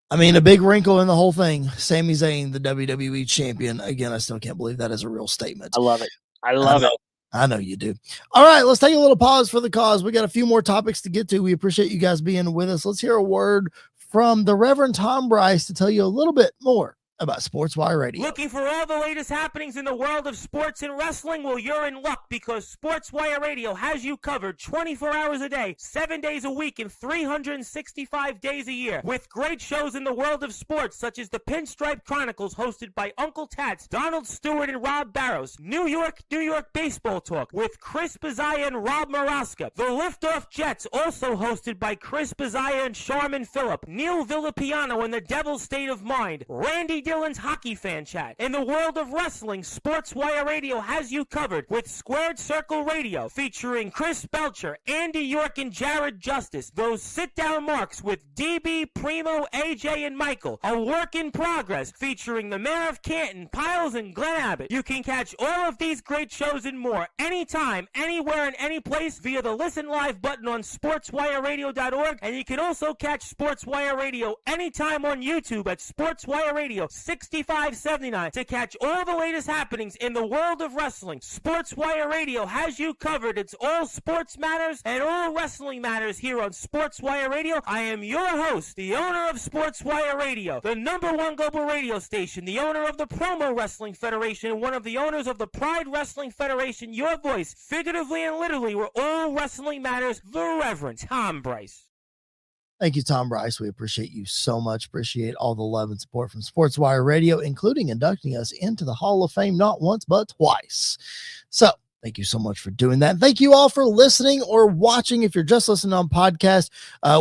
I mean, a big wrinkle in the whole thing. Sami Zayn, the WWE champion. Again, I still can't believe that is a real statement. I love it. I love it. I know you do. All right, let's take a little pause for the cause. We got a few more topics to get to. We appreciate you guys being with us. Let's hear a word from the Reverend Tom Bryce to tell you a little bit more about SportsWire Radio. Looking for all the latest happenings in the world of sports and wrestling? Well, you're in luck because SportsWire Radio has you covered 24 hours a day, 7 days a week, and 365 days a year. With great shows in the world of sports, such as the Pinstripe Chronicles, hosted by Uncle Tats, Donald Stewart, and Rob Barrows. New York Baseball Talk with Chris Bazaya and Rob Maraska. The Liftoff Jets, also hosted by Chris Bazaya and Sharman Phillip. Neil Villapiano and the Devil's State of Mind. Randy Dillon's Hockey Fan Chat. In the world of wrestling, SportsWire Radio has you covered with Squared Circle Radio, featuring Chris Belcher, Andy York, and Jared Justice. Those sit-down marks with DB, Primo, AJ, and Michael. A work in progress, featuring the Mayor of Canton, Piles, and Glenn Abbott. You can catch all of these great shows and more anytime, anywhere, and any place via the Listen Live button on SportsWireRadio.org, and you can also catch SportsWire Radio anytime on YouTube at SportsWire Radio 6579 to catch all the latest happenings in the world of wrestling. SportsWire Radio has you covered. It's all sports matters and all wrestling matters here on SportsWire Radio. I am your host, the owner of SportsWire Radio, the #1 global radio station, the owner of the Promo Wrestling Federation, and one of the owners of the Pride Wrestling Federation. Your voice, figuratively and literally, where all wrestling matters, the Reverend Tom Bryce. Thank you, Tom Bryce. We appreciate you so much. Appreciate all the love and support from SportsWire Radio, including inducting us into the Hall of Fame not once, but twice. So thank you so much for doing that. Thank you all for listening or watching. If you're just listening on podcast,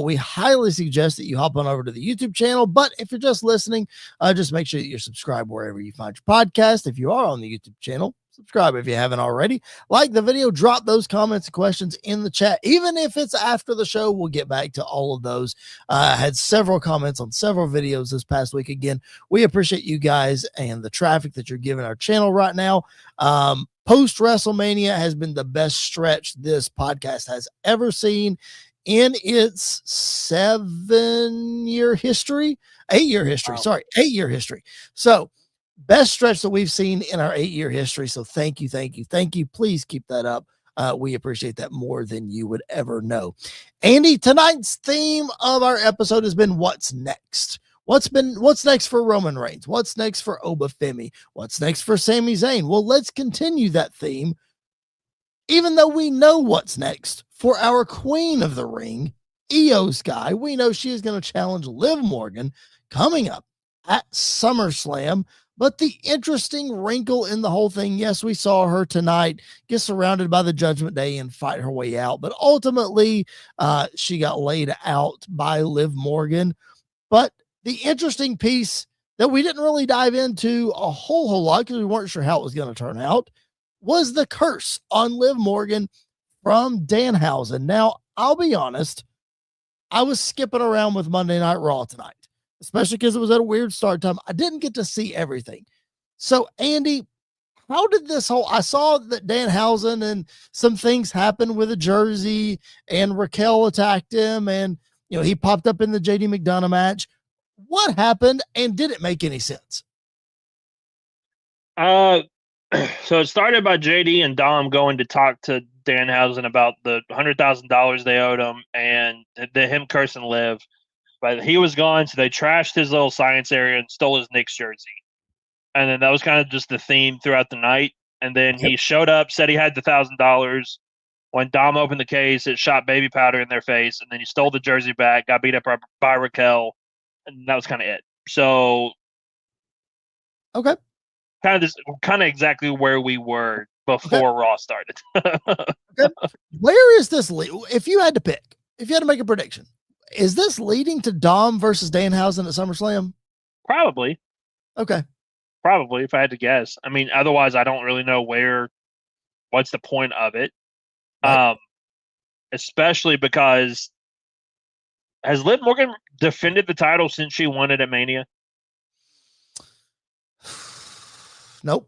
we highly suggest that you hop on over to the YouTube channel. But if you're just listening, just make sure that you're subscribed wherever you find your podcast. If you are on the YouTube channel, subscribe if you haven't already. Like the video, drop those comments and questions in the chat. Even if it's after the show, we'll get back to all of those. I had several comments on several videos this past week. Again, we appreciate you guys and the traffic that you're giving our channel right now. Post WrestleMania has been the best stretch this podcast has ever seen in its 8-year history. Wow. 8-year history. So best stretch that we've seen in our 8-year history. So thank you. Please keep that up. We appreciate that more than you would ever know. Andy, tonight's theme of our episode has been what's next. What's next for Roman Reigns? What's next for Oba Femi? What's next for Sami Zayn? Well, let's continue that theme, even though we know what's next for our Queen of the Ring, Iyo Sky. We know she is going to challenge Liv Morgan coming up at SummerSlam. But the interesting wrinkle in the whole thing, yes, we saw her tonight get surrounded by the Judgment Day and fight her way out. But ultimately, she got laid out by Liv Morgan. But the interesting piece that we didn't really dive into a whole lot because we weren't sure how it was going to turn out was the curse on Liv Morgan from Danhausen. Now, I'll be honest, I was skipping around with Monday Night Raw tonight, especially because it was at a weird start time. I didn't get to see everything. So, Andy, how did this whole, I saw that Danhausen and some things happened with a jersey and Raquel attacked him and, he popped up in the JD McDonough match. What happened and did it make any sense? So it started by JD and Dom going to talk to Danhausen about the $100,000 they owed him and him cursing Liv. But he was gone, so they trashed his little science area and stole his Knicks jersey. And then that was kind of just the theme throughout the night. And then he showed up, said he had the $1,000. When Dom opened the case, it shot baby powder in their face. And then he stole the jersey back, got beat up by Raquel. And that was kind of it. So, okay. Kind of exactly where we were before Raw started. Okay. Where is this? If you had to pick, if you had to make a prediction, is this leading to Dom versus Danhausen at SummerSlam? Probably. Okay. Probably, if I had to guess. I mean, otherwise, I don't really know what's the point of it. Right. Especially because has Liv Morgan defended the title since she won it at Mania? Nope.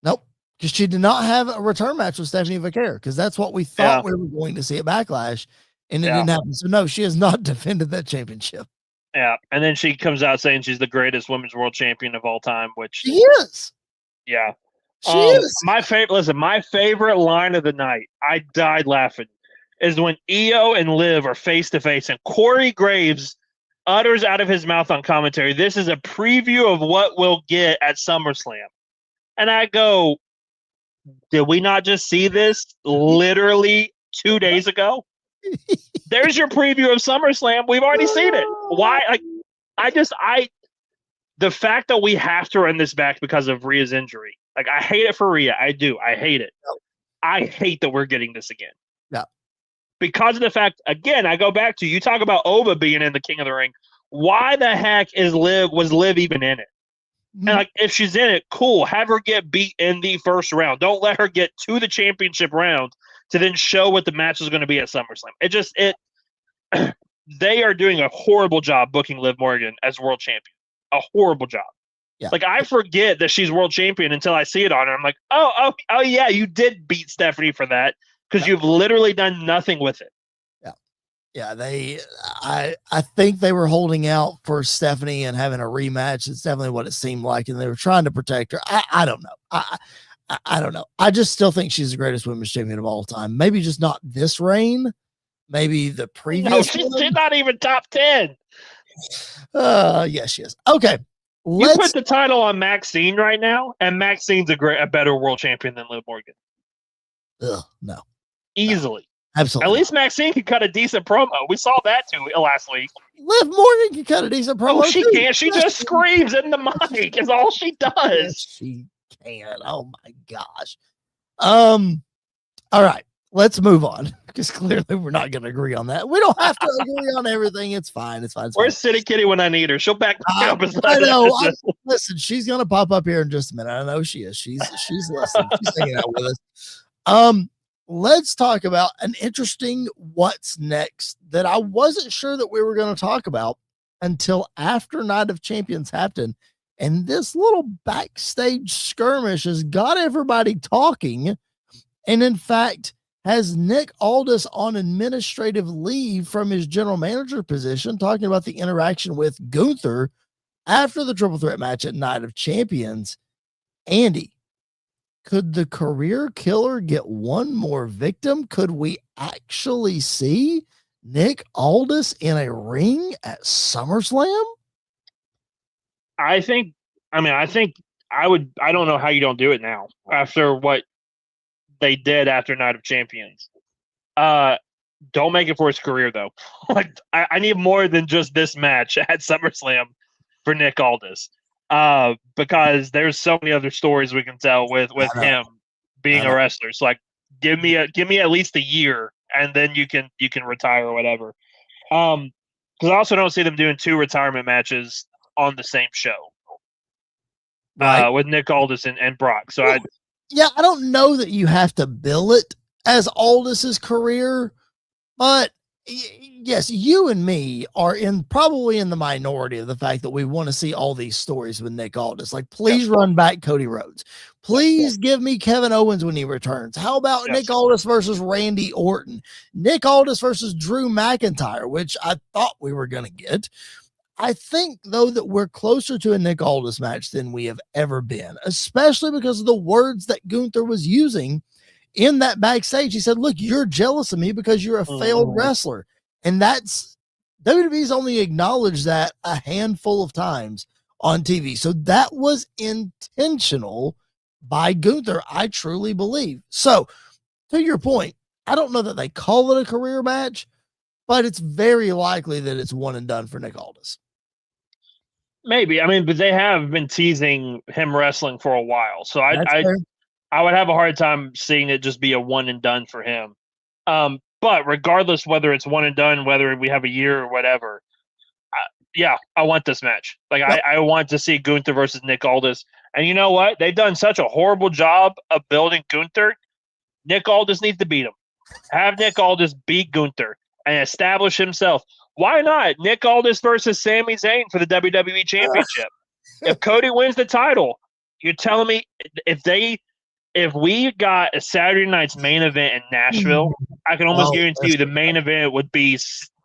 Because she did not have a return match with Stephanie Vaquer, because that's what we thought we were going to see at Backlash, and it didn't happen. So no, she has not defended that championship. Yeah, and then she comes out saying she's the greatest women's world champion of all time, which she is. Yeah, she is. My favorite. Listen, my favorite line of the night. I died laughing. Is when Iyo and Liv are face to face, and Corey Graves utters out of his mouth on commentary, "This is a preview of what we'll get at SummerSlam." And I go, did we not just see this literally 2 days ago? There's your preview of SummerSlam. We've already seen it. Why? The fact that we have to run this back because of Rhea's injury. Like, I hate it for Rhea. I do. I hate it. I hate that we're getting this again. Yeah. Because of the fact, again, I go back to, you talk about Oba being in the King of the Ring. Why the heck was Liv even in it? And like, if she's in it, cool. Have her get beat in the first round. Don't let her get to the championship round to then show what the match is going to be at SummerSlam. They are doing a horrible job booking Liv Morgan as world champion. A horrible job. Yeah. Like, I forget that she's world champion until I see it on her. I'm like, oh yeah, you did beat Stephanie for that, because you've literally done nothing with it. Yeah, I think they were holding out for Stephanie and having a rematch. It's definitely what it seemed like, and they were trying to protect her. I don't know. I don't know. I just still think she's the greatest women's champion of all time. Maybe just not this reign. Maybe the previous. No, she's not even top 10. Yes, she is. Okay. You put the title on Maxine right now, and Maxine's a better world champion than Liv Morgan. No. Easily. Absolutely. At least Maxine can cut a decent promo. We saw that too last week. Liv Morgan can cut a decent promo. Oh, she can. She just screams in the mic. Is all she does. Yes, she can. Oh my gosh. All right. Let's move on, because clearly we're not going to agree on that. We don't have to agree on everything. It's fine. Where's City Kitty when I need her? She'll back me up. I know. Listen, she's going to pop up here in just a minute. I know she is. She's listening. She's hanging out with us. Let's talk about an interesting what's next that I wasn't sure that we were going to talk about until after Night of Champions happened. And this little backstage skirmish has got everybody talking. And in fact, has Nick Aldis on administrative leave from his general manager position, talking about the interaction with Gunther after the triple threat match at Night of Champions. Andy, could the career killer get one more victim? Could we actually see Nick Aldis in a ring at SummerSlam? I don't know how you don't do it now after what they did after Night of Champions. Don't make it for his career though. Like, I need more than just this match at SummerSlam for Nick Aldis. Because there's so many other stories we can tell with him being a wrestler. So, like, give me at least a year, and then you can retire or whatever. Because I also don't see them doing 2 retirement matches on the same show. Right. With Nick Aldis and Brock. So I don't know that you have to bill it as Aldis's career, but yes, you and me are probably in the minority of the fact that we want to see all these stories with Nick Aldis. Like, please run back Cody Rhodes. Please give me Kevin Owens when he returns. How about Nick Aldis versus Randy Orton? Nick Aldis versus Drew McIntyre, which I thought we were going to get. I think, though, that we're closer to a Nick Aldis match than we have ever been, especially because of the words that Gunther was using in that backstage. He said, look, you're jealous of me because you're a failed wrestler. And that's WWE's only acknowledged that a handful of times on TV. So that was intentional by Gunther, I truly believe. So to your point, I don't know that they call it a career match, but it's very likely that it's one and done for Nick Aldis. Maybe. I mean, but they have been teasing him wrestling for a while. So I would have a hard time seeing it just be a one and done for him. But regardless whether it's one and done, whether we have a year or whatever, Yeah, I want this match. Like, Yep. I want to see Gunther versus Nick Aldis. And you know what? They've done such a horrible job of building Gunther. Nick Aldis needs to beat him. Have Nick Aldis beat Gunther and establish himself. Why not? Nick Aldis versus Sami Zayn for the WWE Championship. If Cody wins the title, you're telling me if we got a Saturday night's main event in Nashville, I can almost guarantee you the main event would be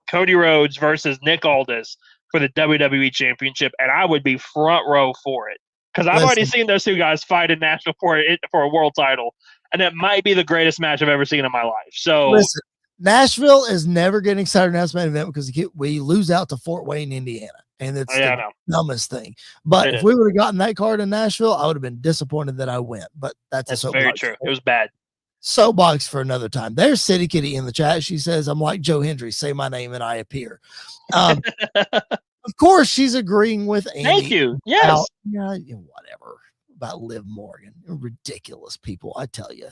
Cody Rhodes versus Nick Aldis for the WWE Championship, and I would be front row for it because I've already seen those two guys fight in Nashville for a world title, and it might be the greatest match I've ever seen in my life. So listen, Nashville is never getting Saturday night's main event because we lose out to Fort Wayne, Indiana. And it's the dumbest thing. But if we would have gotten that card in Nashville, I would have been disappointed that I went. But that's very true. It was bad. Soapbox for another time. There's City Kitty in the chat. She says, I'm like Joe Hendry. Say my name and I appear. Of course, she's agreeing with Andy. Thank you. Yes. Whatever about Liv Morgan. Ridiculous people. I tell you.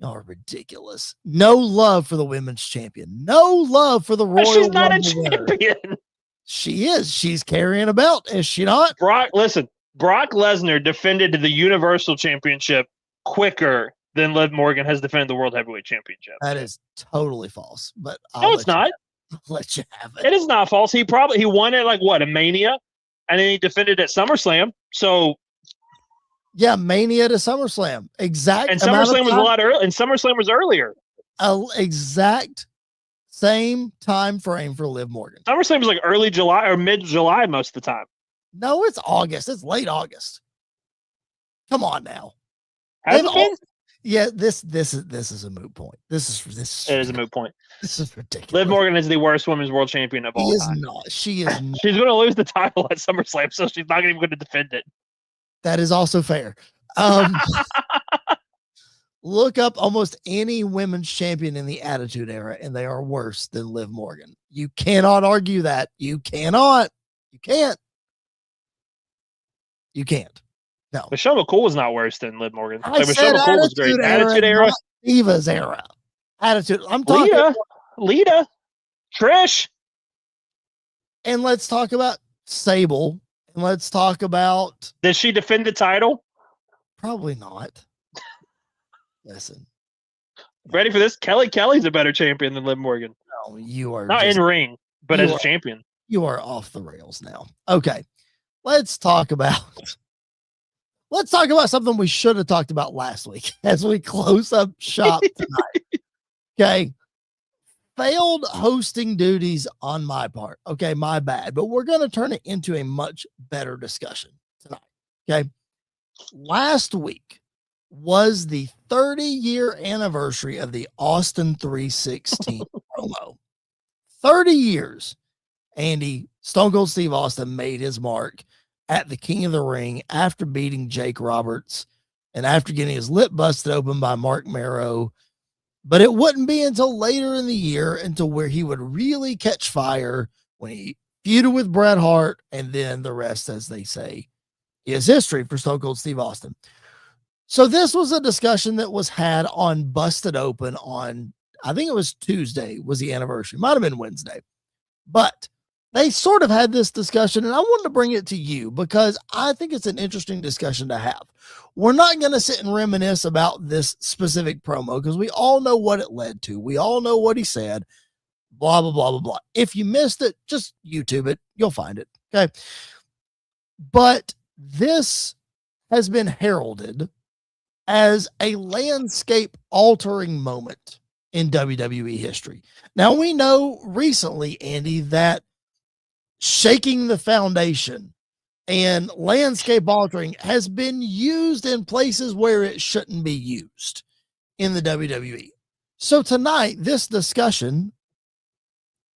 Y'all are ridiculous. No love for the women's champion. No love for the Royal Rumble. She's not a champion. She is. She's carrying a belt, is she not? Brock Lesnar defended the Universal Championship quicker than Liv Morgan has defended the World Heavyweight Championship. That is totally false. But no, it's not. I'll let you have it. It is not false. He won it like what, a Mania, and then he defended at SummerSlam. So yeah, Mania to SummerSlam. Exact. And SummerSlam was a lot earlier. And SummerSlam was earlier. Exact same time frame for Liv Morgan. SummerSlam was like early July or mid-July most of the time. No, it's August. It's late August. Come on now. Has it been? Yeah, this is a moot point. This is a moot point. This is ridiculous. Liv Morgan is the worst women's world champion of all time. She is not. She's going to lose the title at SummerSlam, so she's not even going to defend it. That is also fair. Look up almost any women's champion in the Attitude Era, and they are worse than Liv Morgan. You cannot argue that. You cannot. You can't. You can't. No. Michelle McCool was not worse than Liv Morgan. Michelle McCool was great. Attitude Era. Divas Era. Attitude. I'm talking. Lita. Trish. And let's talk about Sable. And let's talk about. Did she defend the title? Probably not. Listen. Ready for this? Kelly's a better champion than Liv Morgan. No, you are not in ring, but as a champion. You are off the rails now. Okay. Let's talk about something we should have talked about last week as we close up shop tonight. Okay. Failed hosting duties on my part. Okay, my bad. But we're going to turn it into a much better discussion tonight. Okay. Last week was the 30-year anniversary of the Austin 316 promo. 30 years. Andy, Stone Cold Steve Austin made his mark at the King of the Ring after beating Jake Roberts and after getting his lip busted open by Mark Marrow. But it wouldn't be until later in the year until where he would really catch fire when he feuded with Bret Hart, and then the rest, as they say, is history for Stone Cold Steve Austin. So this was a discussion that was had on Busted Open on, I think it was Tuesday was the anniversary. Might have been Wednesday. But they sort of had this discussion, and I wanted to bring it to you because I think it's an interesting discussion to have. We're not going to sit and reminisce about this specific promo because we all know what it led to. We all know what he said, blah, blah, blah, blah, blah. If you missed it, just YouTube it. You'll find it. Okay. But this has been heralded as a landscape altering moment in WWE history. Now we know recently, Andy, that shaking the foundation and landscape altering has been used in places where it shouldn't be used in the WWE. So tonight, this discussion,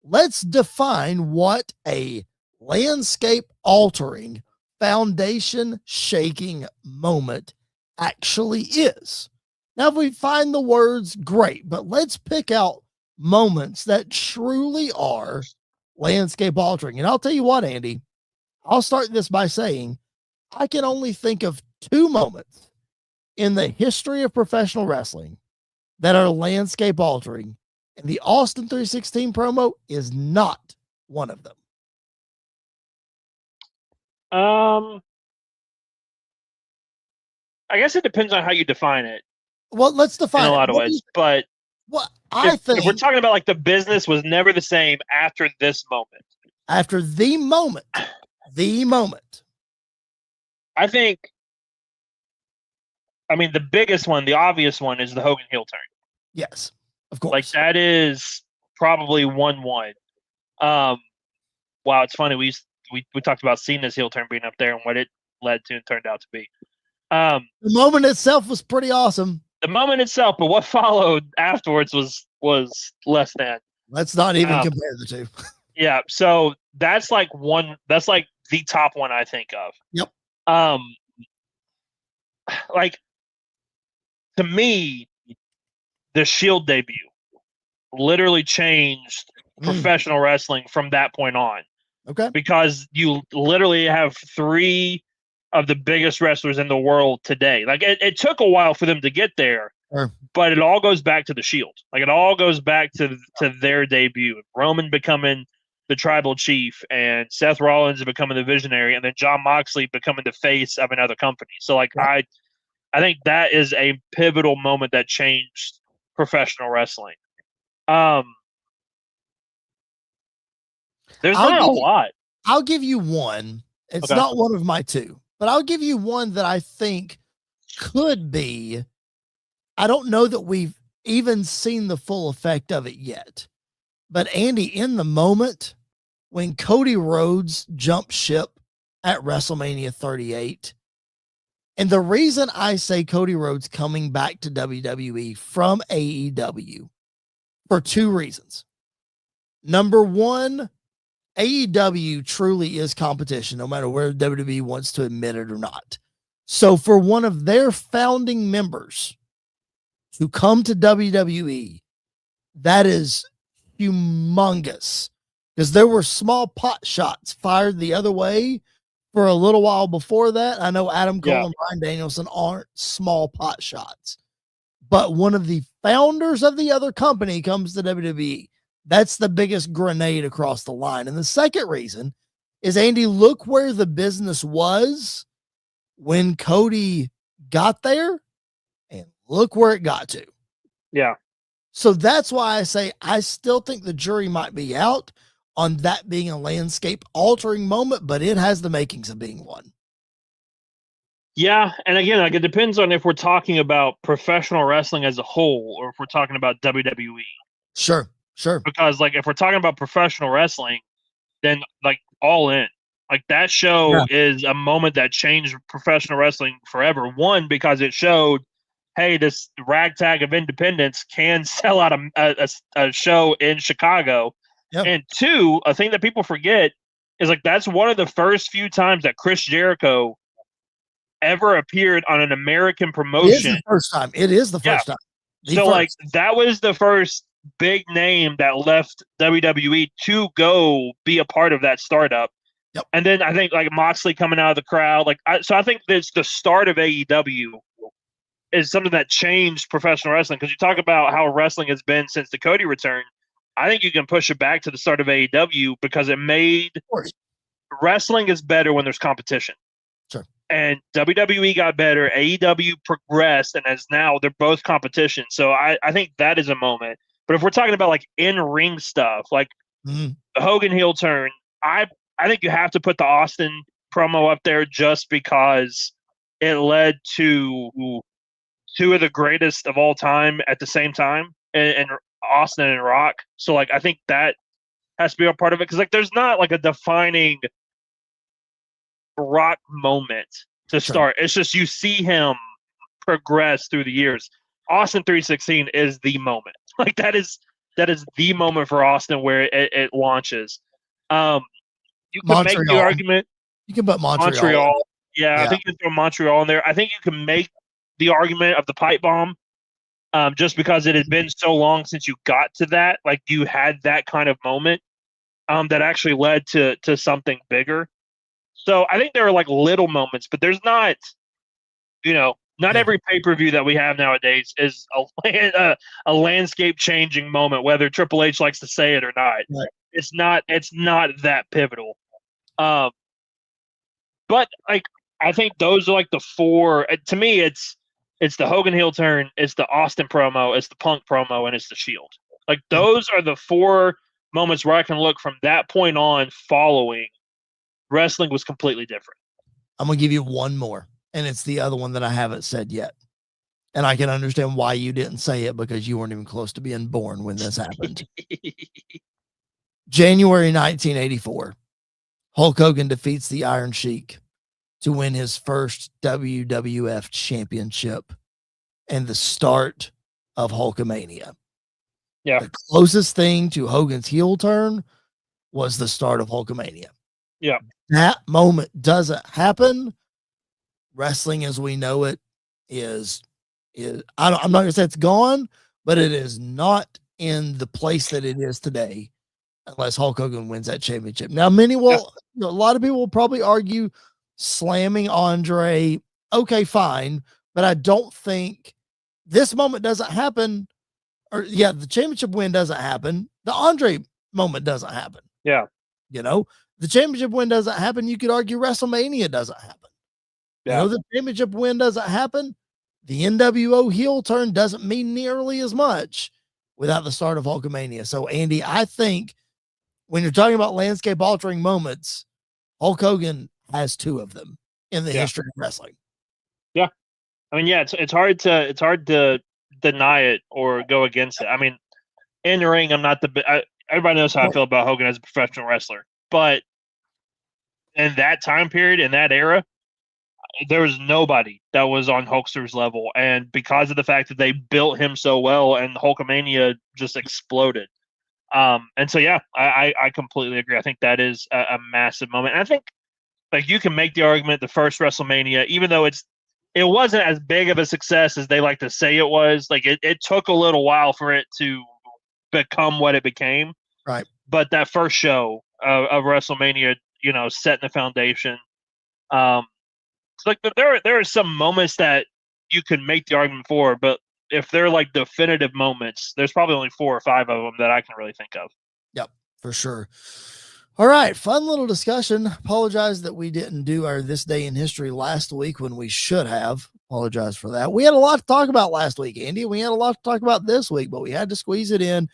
let's define what a landscape altering, foundation shaking moment actually is. Now, if we find the words, great, but let's pick out moments that truly are landscape altering. And I'll tell you what, Andy, I'll start this by saying I can only think of two moments in the history of professional wrestling that are landscape altering, and the Austin 316 promo is not one of them. I guess it depends on how you define it Well, let's in define a it. lot of ways. But What I if we're think talking about like the business was never the same after this moment, after the moment, I think, I mean, the biggest one, the obvious one is the Hogan heel turn. yes, of course. Like that is probably 1-1. Wow, it's funny. We talked about Cena's heel turn being up there and what it led to and turned out to be. The moment itself was pretty awesome. The moment itself, but what followed afterwards was less than. Let's not even compare the two. Yeah, so that's like the top one I think of. Yep. Like to me, the Shield debut literally changed professional wrestling from that point on. Okay. Because you literally have 3 of the biggest wrestlers in the world today. Like it took a while for them to get there, but it all goes back to the Shield. Like it all goes back to their debut. Roman becoming the tribal chief and Seth Rollins becoming the visionary, and then Jon Moxley becoming the face of another company. So like I think that is a pivotal moment that changed professional wrestling. There's not a lot. I'll give you one. It's not one of my 2, but I'll give you one that I think could be. I don't know that we've even seen the full effect of it yet, but Andy, in the moment when Cody Rhodes jumped ship at WrestleMania 38, and the reason I say Cody Rhodes coming back to WWE from AEW for 2 reasons. Number 1, AEW truly is competition, no matter where WWE wants to admit it or not. So for one of their founding members to come to WWE, that is humongous, because there were small pot shots fired the other way for a little while before that. I know Adam Cole and Bryan Danielson aren't small pot shots, but one of the founders of the other company comes to WWE. That's the biggest grenade across the line. And the second reason is, Andy, look where the business was when Cody got there and look where it got to. Yeah. So that's why I say I still think the jury might be out on that being a landscape altering moment, but it has the makings of being one. Yeah. And again, like it depends on if we're talking about professional wrestling as a whole or if we're talking about WWE. Sure. Because like if we're talking about professional wrestling, then like All In, like that show is a moment that changed professional wrestling forever. One, because it showed, hey, this ragtag of independence can sell out a show in Chicago. Yep. And 2, a thing that people forget is like that's one of the first few times that Chris Jericho ever appeared on an American promotion. It is the first time. It is the first time. So like that was the first big name that left WWE to go be a part of that startup. Yep. And then I think like Moxley coming out of the crowd, so I think that's the start of AEW is something that changed professional wrestling. Because you talk about how wrestling has been since the Cody return. I think you can push it back to the start of AEW because it made wrestling is better when there's competition. Sure. And WWE got better. AEW progressed, and as now they're both competition. So I think that is a moment. But if we're talking about like in-ring stuff, like the Hogan heel turn, I think you have to put the Austin promo up there just because it led to 2 of the greatest of all time at the same time, and Austin and Rock. So like I think that has to be a part of it because like there's not like a defining Rock moment to start. It's just you see him progress through the years. Austin 316 is the moment. Like that is the moment for Austin where it launches. You can make the argument. You can put Montreal. Yeah, I think you can throw Montreal in there. I think you can make the argument of the pipe bomb, just because it had been so long since you got to that. Like you had that kind of moment that actually led to something bigger. So I think there are like little moments, but there's not, not every pay-per-view that we have nowadays is a landscape-changing moment, whether Triple H likes to say it or not. Right. It's not that pivotal. But But like, I think those are like the four. To me, it's the Hogan heel turn, it's the Austin promo, it's the Punk promo, and it's the Shield. Like those are the four moments where I can look from that point on. Following, wrestling was completely different. I'm gonna give you one more, and it's the other one that I haven't said yet. And I can understand why you didn't say it, because you weren't even close to being born when this happened. January 1984, Hulk Hogan defeats the Iron Sheik to win his first WWF championship and the start of Hulkamania. Yeah. The closest thing to Hogan's heel turn was the start of Hulkamania. Yeah. That moment doesn't happen. Wrestling as we know it is I'm not going to say it's gone, but it is not in the place that it is today unless Hulk Hogan wins that championship. Now, many will, a lot of people will probably argue slamming Andre. Okay, fine. But I don't think this moment doesn't happen. Or the championship win doesn't happen. The Andre moment doesn't happen. Yeah. The championship win doesn't happen. You could argue WrestleMania doesn't happen. Yeah. The championship win doesn't happen. The NWO heel turn doesn't mean nearly as much without the start of Hulkamania. So, Andy, I think when you're talking about landscape altering moments, Hulk Hogan has two of them in the history of wrestling. Yeah. I mean, it's hard to deny it or go against it. I mean, in the ring, I'm not everybody knows how I feel about Hogan as a professional wrestler, but in that time period, in that era, there was nobody that was on Hulkster's level. And because of the fact that they built him so well and Hulkamania just exploded. And so, I completely agree. I think that is a massive moment. And I think like you can make the argument the first WrestleMania, even though it wasn't as big of a success as they like to say it was. Like it took a little while for it to become what it became. Right. But that first show of WrestleMania, setting the foundation. Like there are some moments that you can make the argument for, but if they're like definitive moments, there's probably only 4 or 5 of them that I can really think of. Yep, for sure. All right, fun little discussion. Apologize that we didn't do our This Day in History last week when we should have. Apologize for that. We had a lot to talk about last week, Andy. We had a lot to talk about this week, but we had to squeeze it in.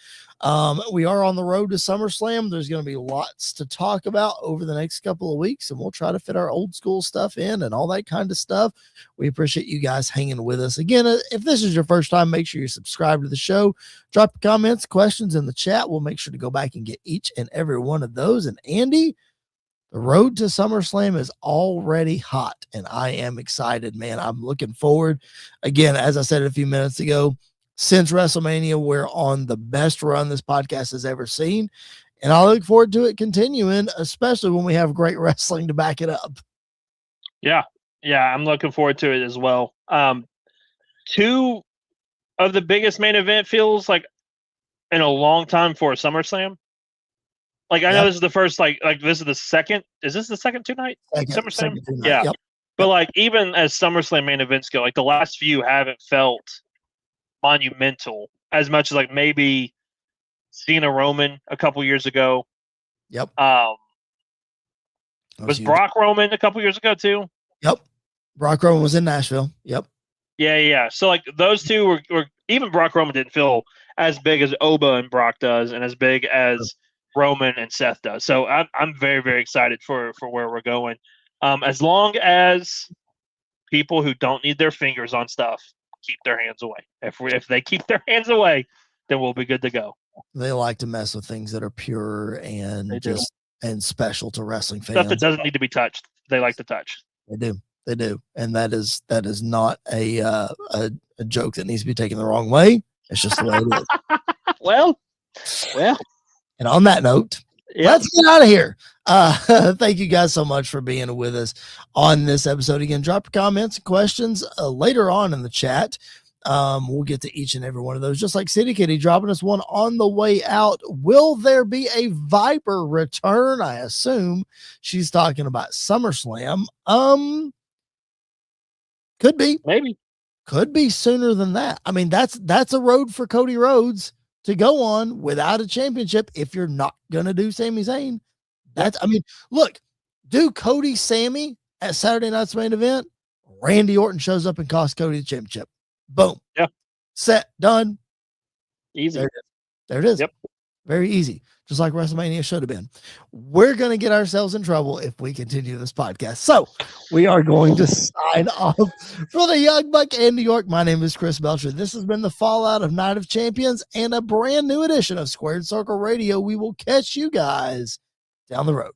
We are on the road to SummerSlam. There's going to be lots to talk about over the next couple of weeks, and we'll try to fit our old school stuff in and all that kind of stuff. We appreciate you guys hanging with us. Again, if this is your first time, make sure you subscribe to the show. Drop your comments, questions in the chat. We'll make sure to go back and get each and every one of those. And Andy, the road to SummerSlam is already hot, and I am excited, man. I'm looking forward. Again, as I said a few minutes ago, since WrestleMania, we're on the best run this podcast has ever seen, and I look forward to it continuing, especially when we have great wrestling to back it up. Yeah, I'm looking forward to it as well. 2 of the biggest main event feels like in a long time for a SummerSlam. Like I know this is the first, like this is the second. Is this the second tonight? SummerSlam. Yeah. Yep. But like even as SummerSlam main events go, like the last few haven't felt monumental as much as like maybe Cena Roman a couple years ago. Yep. Was Brock Roman a couple years ago too? Yep. Brock Roman was in Nashville. Yep. Yeah. So like those two were even Brock Roman didn't feel as big as Oba and Brock does, and as big as Roman and Seth does. So I'm very, very excited for where we're going. As long as people who don't need their fingers on stuff keep their hands away. If they keep their hands away, then we'll be good to go. They like to mess with things that are pure and and special to wrestling fans. Stuff that doesn't need to be touched. They like to touch. They do. And that is not a joke that needs to be taken the wrong way. It's just the way it is. Well. And on that note, let's get out of here. Thank you guys so much for being with us on this episode. Again, drop your comments and questions later on in the chat. We'll get to each and every one of those, just like City Kitty dropping us one on the way out. Will there be a Viper return? I assume she's talking about SummerSlam. Could be. Maybe. Could be sooner than that. I mean, that's a road for Cody Rhodes to go on without a championship if you're not going to do Sami Zayn. Look, do Cody Sammy at Saturday night's main event, Randy Orton shows up and costs Cody the championship. Boom. Yeah. Set. Done. Easy. There it is. Yep. Very easy. Just like WrestleMania should have been. We're going to get ourselves in trouble if we continue this podcast. So we are going to sign off for the Young Buck and New York. My name is Chris Belcher. This has been the fallout of Night of Champions and a brand new edition of Squared Circle Radio. We will catch you guys down the road.